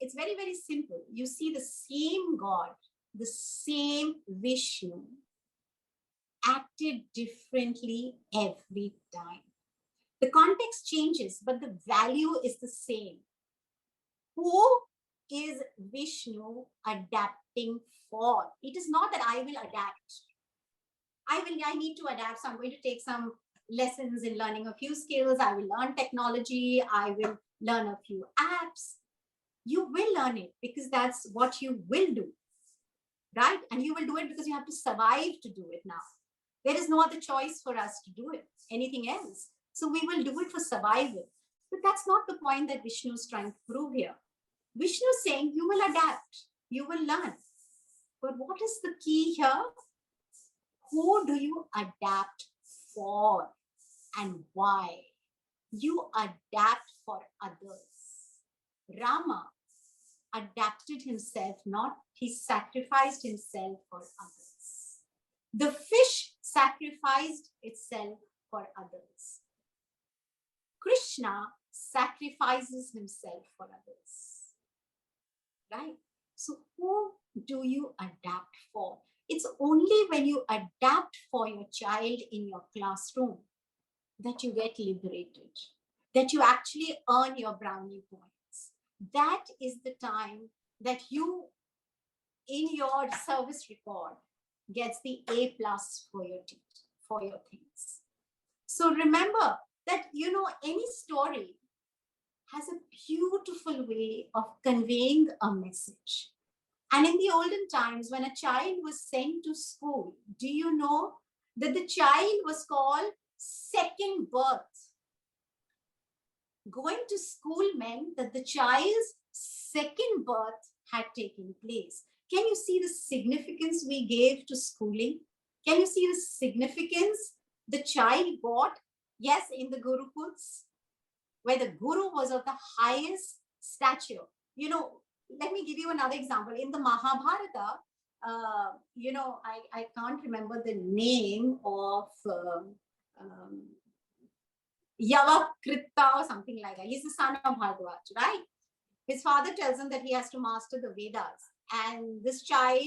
It's very, very simple. You see the same God, the same Vishnu acted differently every time. The context changes, but the value is the same. Who is Vishnu adapting for? It is not that I will adapt. I need to adapt. So I'm going to take some lessons in learning a few skills. I will learn technology. I will learn a few apps. You will learn it because that's what you will do, right? And you will do it because you have to survive to do it now. There is no other choice for us to do it, anything else. So we will do it for survival. But that's not the point that Vishnu is trying to prove here. Vishnu is saying you will adapt, you will learn. But what is the key here? Who do you adapt for and why? You adapt for others. Rama adapted himself, not he sacrificed himself for others. The fish sacrificed itself for others. Krishna sacrifices himself for others. Right? So who do you adapt for? It's only when you adapt for your child in your classroom that you get liberated, that you actually earn your brownie points. That is the time that you, in your service record, gets the A+ for your things. So remember that, any story has a beautiful way of conveying a message. And in the olden times, when a child was sent to school, do you know that the child was called second birth? Going to school meant that the child's second birth had taken place. Can you see the significance we gave to schooling? Can you see the significance the child got? Yes, in the Gurukuls, where the Guru was of the highest stature. Let me give you another example. In the Mahabharata, I can't remember the name of Yavakrita or something like that. He's the son of Bhardwaj, right? His father tells him that he has to master the Vedas. And this child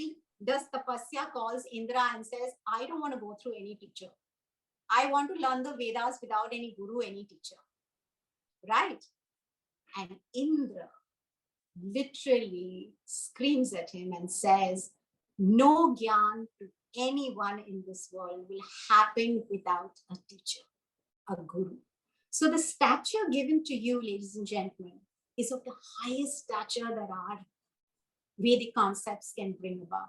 does tapasya, calls Indra and says, I don't want to go through any teacher. I want to learn the Vedas without any guru, any teacher. Right? And Indra literally screams at him and says, no gyan to anyone in this world will happen without a teacher, a guru. So the stature given to you, ladies and gentlemen, is of the highest stature that our Vedic concepts can bring about.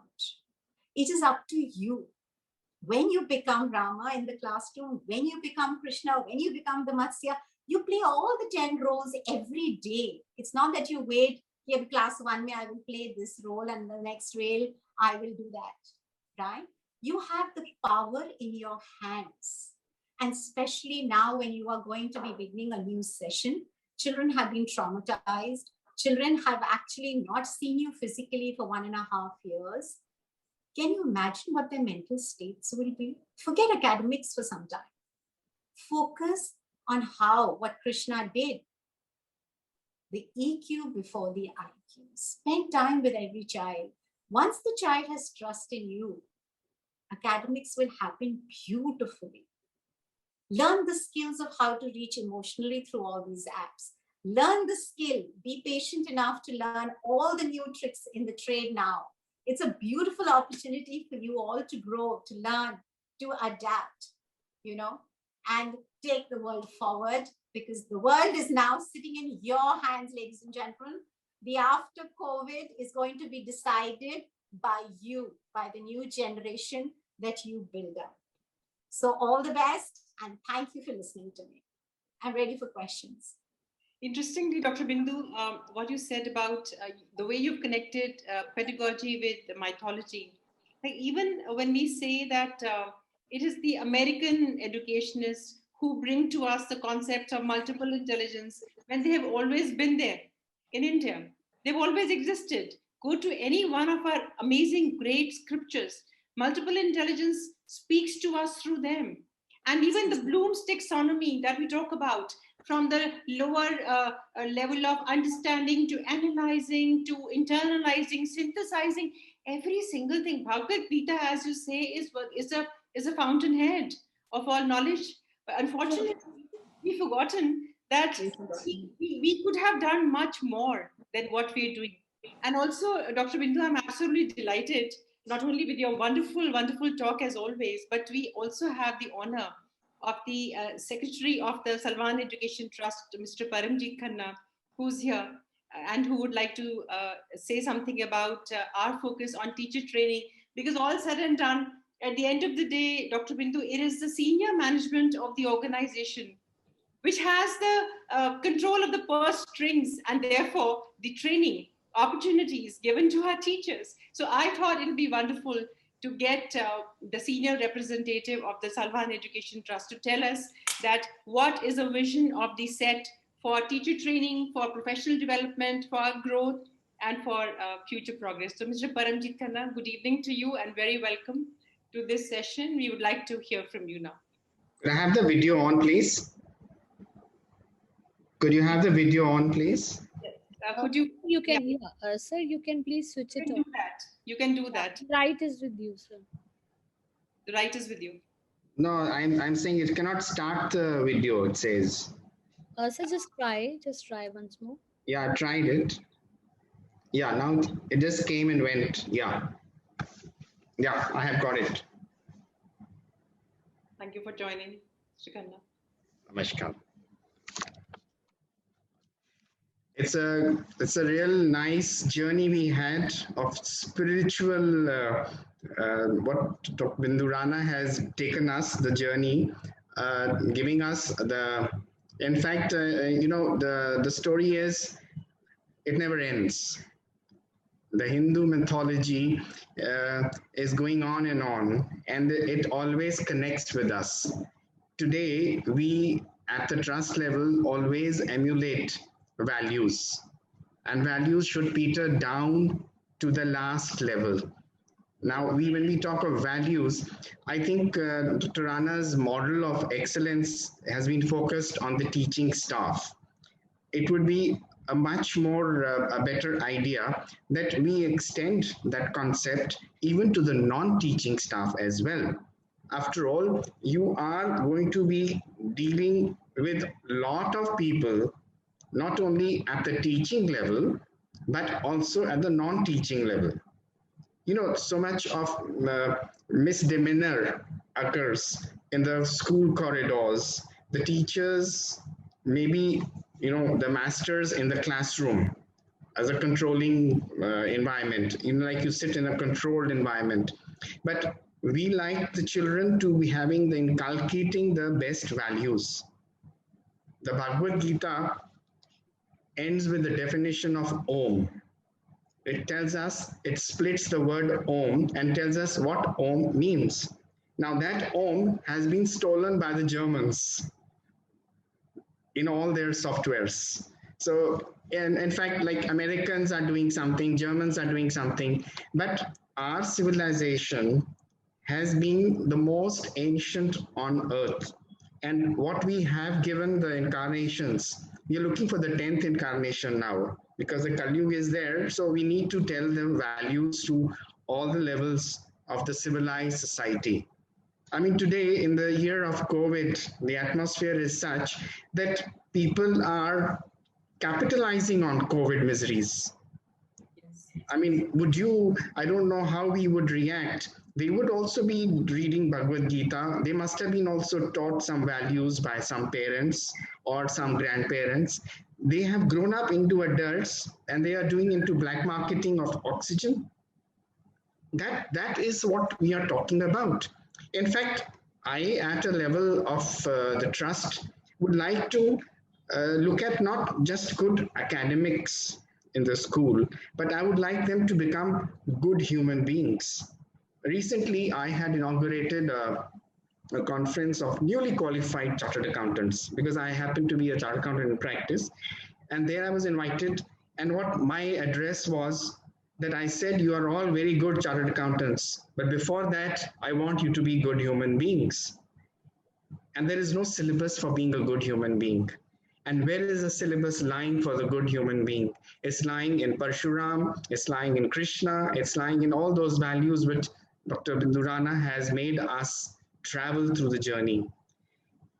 It is up to you. When you become Rama in the classroom, when you become Krishna, when you become the Matsya, you play all the 10 roles every day. It's not that you wait, here class 1, I will play this role, and the next role, I will do that, right? You have the power in your hands. And especially now when you are going to be beginning a new session, children have been traumatized. children have actually not seen you physically for 1.5 years, can you imagine what their mental states will be? Forget academics for some time. Focus on what Krishna did. The EQ before the IQ. Spend time with every child. Once the child has trust in you, academics will happen beautifully. Learn the skills of how to reach emotionally through all these apps. Learn the skill. Be patient enough to learn all the new tricks in the trade now. It's a beautiful opportunity for you all to grow, to learn, to adapt, and take the world forward, because the world is now sitting in your hands, ladies and gentlemen. The after COVID is going to be decided by you, by the new generation that you build up. So all the best, and thank you for listening to me. I'm ready for questions. Interestingly, Dr. Bindu, what you said about the way you've connected pedagogy with mythology, like even when we say that it is the American educationists who bring to us the concept of multiple intelligence, when they have always been there in India. They've always existed. Go to any one of our amazing, great scriptures. Multiple intelligence speaks to us through them. And even the Bloom's taxonomy that we talk about, from the lower level of understanding to analyzing to internalizing, synthesizing, every single thing. Bhagavad Gita, as you say, is a fountainhead of all knowledge. But unfortunately, we've forgotten that we could have done much more than what we're doing. And also, Dr. Bindu, I'm absolutely delighted, not only with your wonderful, wonderful talk as always, but we also have the honor of the Secretary of the Salvan Education Trust, Mr. Paramjit Khanna, who's here and who would like to say something about our focus on teacher training. Because all said and done, at the end of the day, Dr. Bindu, it is the senior management of the organization which has the control of the purse strings and therefore the training opportunities given to our teachers. So I thought it would be wonderful to get the senior representative of the Salvan Education Trust to tell us that what is a vision of the set for teacher training, for professional development, for growth, and for future progress. So Mr. Paramjit Khanna, good evening to you and very welcome to this session. We would like to hear from you now. Could I have the video on, please? Could you have the video on, please? Could you? You can, sir, you can please switch it on. You can do that. The right is with you, sir. The right is with you. No, I'm saying it cannot start the video, it says. Sir, just try once more. Yeah, I tried it. Yeah, now it just came and went. Yeah. Yeah, I have got it. Thank you for joining, Mr. Khanna. Namaskar. It's a real nice journey we had of spiritual, what Dr. Bindu Rana has taken us, the journey, giving us in fact, the story is, it never ends. The Hindu mythology is going on, and it always connects with us. Today, we at the trust level always emulate values, and values should peter down to the last level. Now, when we talk of values, I think Dr. Rana's model of excellence has been focused on the teaching staff. It would be a much more a better idea that we extend that concept even to the non-teaching staff as well. After all, you are going to be dealing with a lot of people, not only at the teaching level, but also at the non-teaching level. So much of misdemeanor occurs in the school corridors. The teachers, maybe, the masters in the classroom as a controlling environment, like you sit in a controlled environment. But we like the children to be inculcating the best values. The Bhagavad Gita ends with the definition of Om. It tells us, it splits the word Om and tells us what Om means. Now that Om has been stolen by the Germans in all their softwares. So And in fact, like Americans are doing something, Germans are doing something, but our civilization has been the most ancient on earth. And what we have given the incarnations, we are looking for the 10th incarnation now because the Kali Yuga is there. So we need to tell the values to all the levels of the civilized society. I mean, today in the year of COVID, the atmosphere is such that people are capitalizing on COVID miseries. I mean, would you, I don't know how we would react. They would also be reading Bhagavad Gita. They must have been also taught some values by some parents or some grandparents. They have grown up into adults and they are doing into black marketing of oxygen. That is what we are talking about. In fact, I, at a level of the trust, would like to look at not just good academics in the school, but I would like them to become good human beings. Recently, I had inaugurated a conference of newly qualified chartered accountants because I happen to be a chartered accountant in practice. And there I was invited, and what my address was that I said, you are all very good chartered accountants, but before that, I want you to be good human beings. And there is no syllabus for being a good human being. And where is the syllabus lying for the good human being? It's lying in Parshuram, it's lying in Krishna, it's lying in all those values which Dr. Bindu Rana has made us travel through the journey.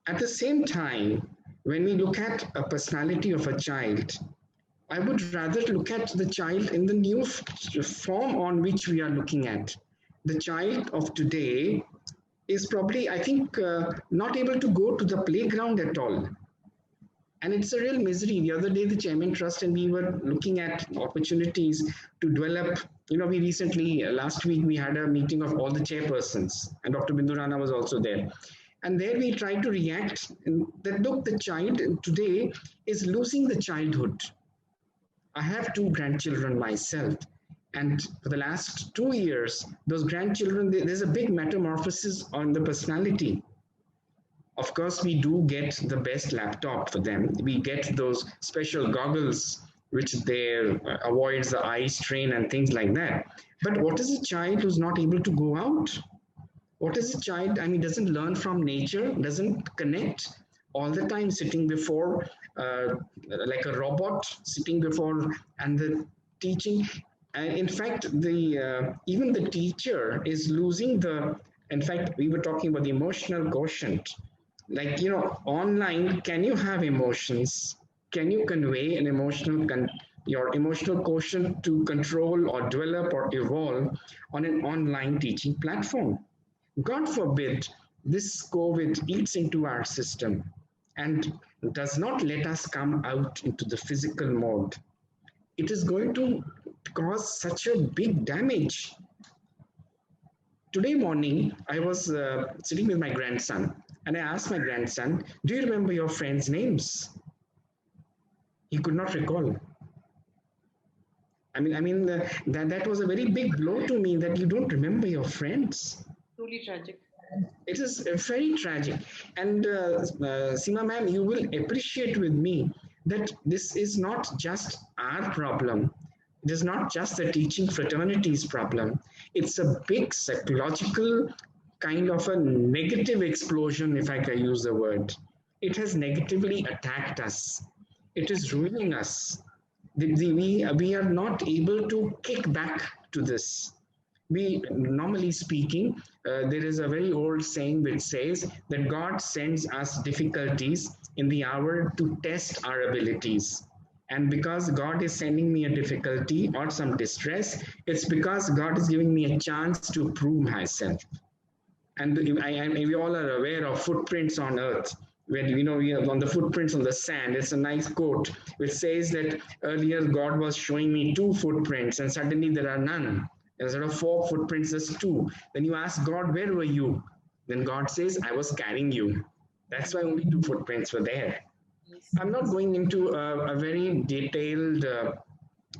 At the same time, when we look at a personality of a child, I would rather look at the child in the new form on which we are looking at. The child of today is probably, I think, not able to go to the playground at all. And it's a real misery. The other day, the Chairman Trust and we were looking at opportunities to develop. You know, we recently, last week, we had a meeting of all the chairpersons, and Dr. Bindu Rana was also there. And there we tried to react that, look, the child today is losing the childhood. I have 2 grandchildren myself. And for the last 2 years, those grandchildren, there's a big metamorphosis on the personality. Of course, we do get the best laptop for them. We get those special goggles, which they avoids the eye strain and things like that. But what is a child who's not able to go out? What is a child? I mean, doesn't learn from nature, doesn't connect all the time, sitting before like a robot, sitting before and the teaching. And in fact, the even the teacher is losing the. In fact, we were talking about the emotional quotient. Like, you know, online, can you have emotions? Can you convey an your emotional quotient to control or develop or evolve on an online teaching platform? God forbid this COVID eats into our system and does not let us come out into the physical mode. It is going to cause such a big damage. Today morning, I was sitting with my grandson and I asked my grandson, do you remember your friends' names? He could not recall. That was a very big blow to me that you don't remember your friends. Truly tragic. It is very tragic. And Seema ma'am, you will appreciate with me that this is not just our problem. It is not just the teaching fraternity's problem. It's a big psychological kind of a negative explosion, if I can use the word. It has negatively attacked us. It is ruining us. We are not able to kick back to this. We, normally speaking, there is a very old saying which says that God sends us difficulties in the hour to test our abilities. And because God is sending me a difficulty or some distress, it's because God is giving me a chance to prove myself. And we all are aware of footprints on earth. When we are on the footprints on the sand, it's a nice quote which says that earlier God was showing me 2 footprints and suddenly there are none. Instead of 4 footprints, there's 2. Then you ask God, where were you? Then God says, I was carrying you. That's why only 2 footprints were there. I'm not going into a very detailed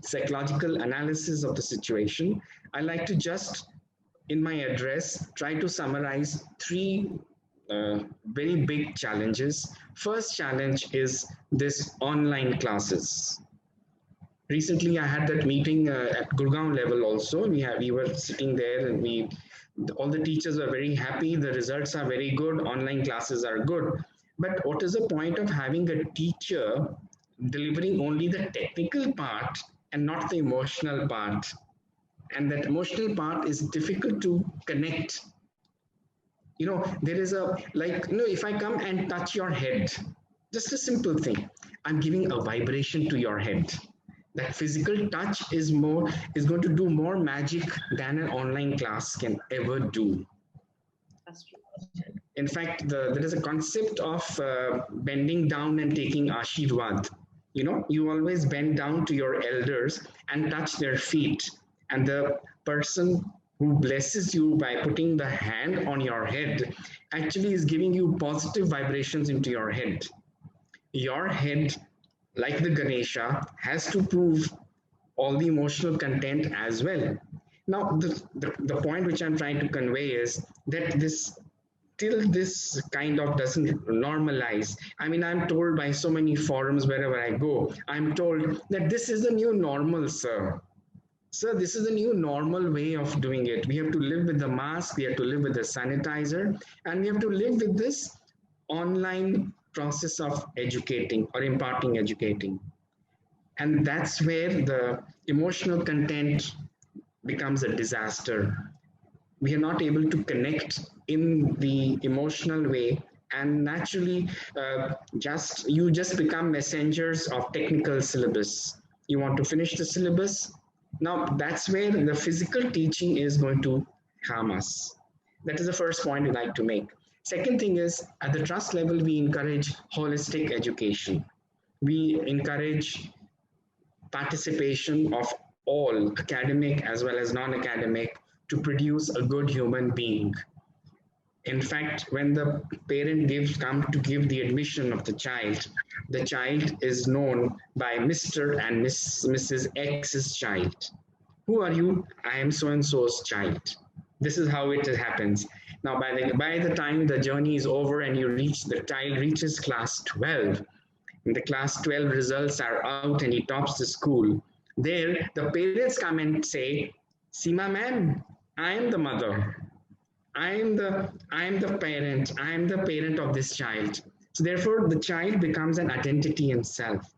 psychological analysis of the situation. I like to just, in my address, try to summarize 3 very big challenges. First challenge is this online classes. Recently, I had that meeting at Gurgaon level also. We were sitting there, and all the teachers were very happy. The results are very good. Online classes are good. But what is the point of having a teacher delivering only the technical part and not the emotional part? And that emotional part is difficult to connect. There is a, like, if I come and touch your head, just a simple thing, I'm giving a vibration to your head. That physical touch is going to do more magic than an online class can ever do. That's true. In fact, there is a concept of bending down and taking ashirwad. You always bend down to your elders and touch their feet, and the person who blesses you by putting the hand on your head actually is giving you positive vibrations into your head. Your head, like the Ganesha, has to prove all the emotional content as well. Now, the point which I'm trying to convey is that till this kind of doesn't normalize. I mean, I'm told by so many forums wherever I go, I'm told that this is the new normal, sir. Sir, this is the new normal way of doing it. We have to live with the mask, we have to live with the sanitizer, and we have to live with this online process of educating or imparting educating. And that's where the emotional content becomes a disaster. We are not able to connect in the emotional way, and naturally you just become messengers of technical syllabus. You want to finish the syllabus. Now that's where the physical teaching is going to harm us. That is the first point I'd like to make. Second thing is, at the trust level, we encourage holistic education. We encourage participation of all, academic as well as non-academic, to produce a good human being. In fact, when the parent come to give the admission of the child is known by Mr. and Mrs. X's child. Who are you? I am so and so's child. This is how it happens. Now, by the time the journey is over and the child reaches class 12, and the class 12 results are out and he tops the school, there the parents come and say, Seema ma'am, I am the mother. I am the parent. I am the parent of this child. So therefore, the child becomes an identity in self.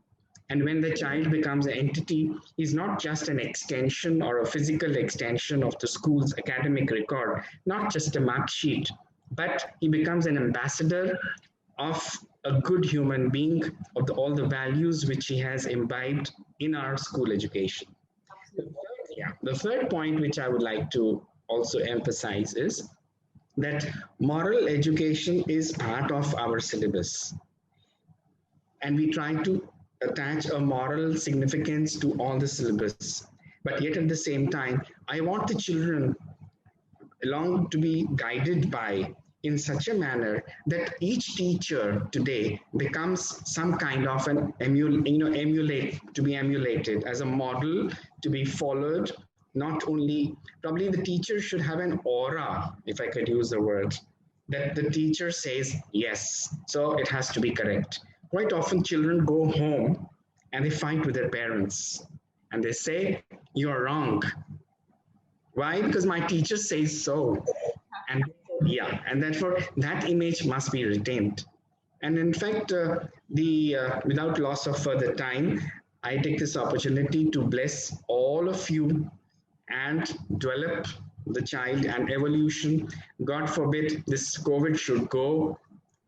And when the child becomes an entity, he's not just an extension or a physical extension of the school's academic record, not just a mark sheet, but he becomes an ambassador of a good human being, of all the values which he has imbibed in our school education. Yeah. The third point which I would like to also emphasize is that moral education is part of our syllabus. And we try to attach a moral significance to all the syllabus. But yet at the same time, I want the children along to be guided by in such a manner that each teacher today becomes some kind of an emulated as a model to be followed. Not only, probably the teacher should have an aura, if I could use the word, that the teacher says yes, so it has to be correct. Quite often children go home and they fight with their parents and they say, you are wrong. Why? Because my teacher says so. And yeah, and therefore that image must be retained. And in fact, without loss of further time, I take this opportunity to bless all of you and develop the child and evolution. God forbid this COVID should go.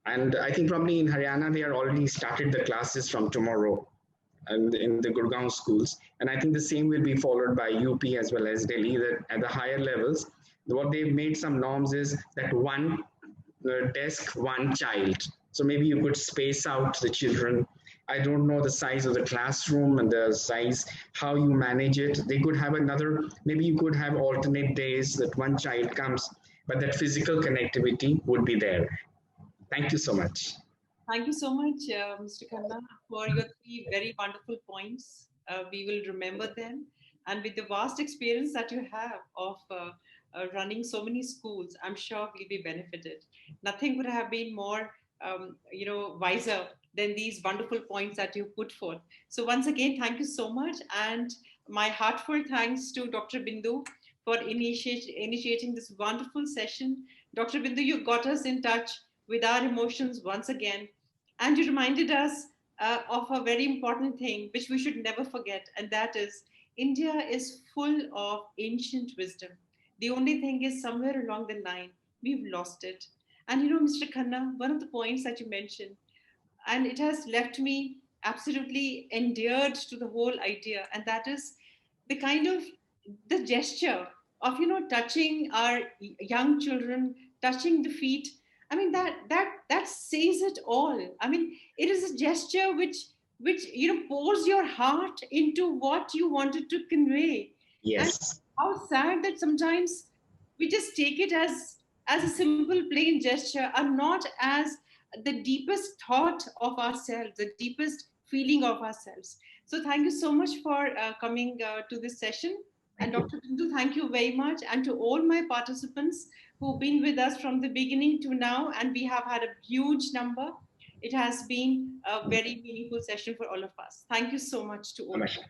And I think probably in Haryana, they are already started the classes from tomorrow and in the Gurgaon schools. And I think the same will be followed by UP as well as Delhi, that at the higher levels, what they've made some norms is that one desk, one child. So maybe you could space out the children. I don't know the size of the classroom and the size, how you manage it. They could have maybe you could have alternate days that one child comes, but that physical connectivity would be there. Thank you so much. Thank you so much, Mr. Khanna, for your 3 very wonderful points. We will remember them. And with the vast experience that you have of running so many schools, I'm sure we'll be benefited. Nothing would have been more, wiser than these wonderful points that you put forth. So once again, thank you so much. And my heartfelt thanks to Dr. Bindu for initiating this wonderful session. Dr. Bindu, you got us in touch with our emotions once again. And you reminded us of a very important thing, which we should never forget. And that is, India is full of ancient wisdom. The only thing is, somewhere along the line, we've lost it. And you know, Mr. Khanna, one of the points that you mentioned, and it has left me absolutely endeared to the whole idea, and that is the kind of the gesture of, you know, touching our young children, touching the feet. I mean, that says it all. I mean, it is a gesture which, you know, pours your heart into what you wanted to convey. And Yes. how sad that sometimes we just take it as a simple plain gesture, and not as the deepest thought of ourselves, the deepest feeling of ourselves. So thank you so much for coming to this session. And Thank you. Dr. Bindu, thank you very much. And to all my participants who've been with us from the beginning to now, and we have had a huge number. It has been a very meaningful session for all of us. Thank you so much to all. Namaskar.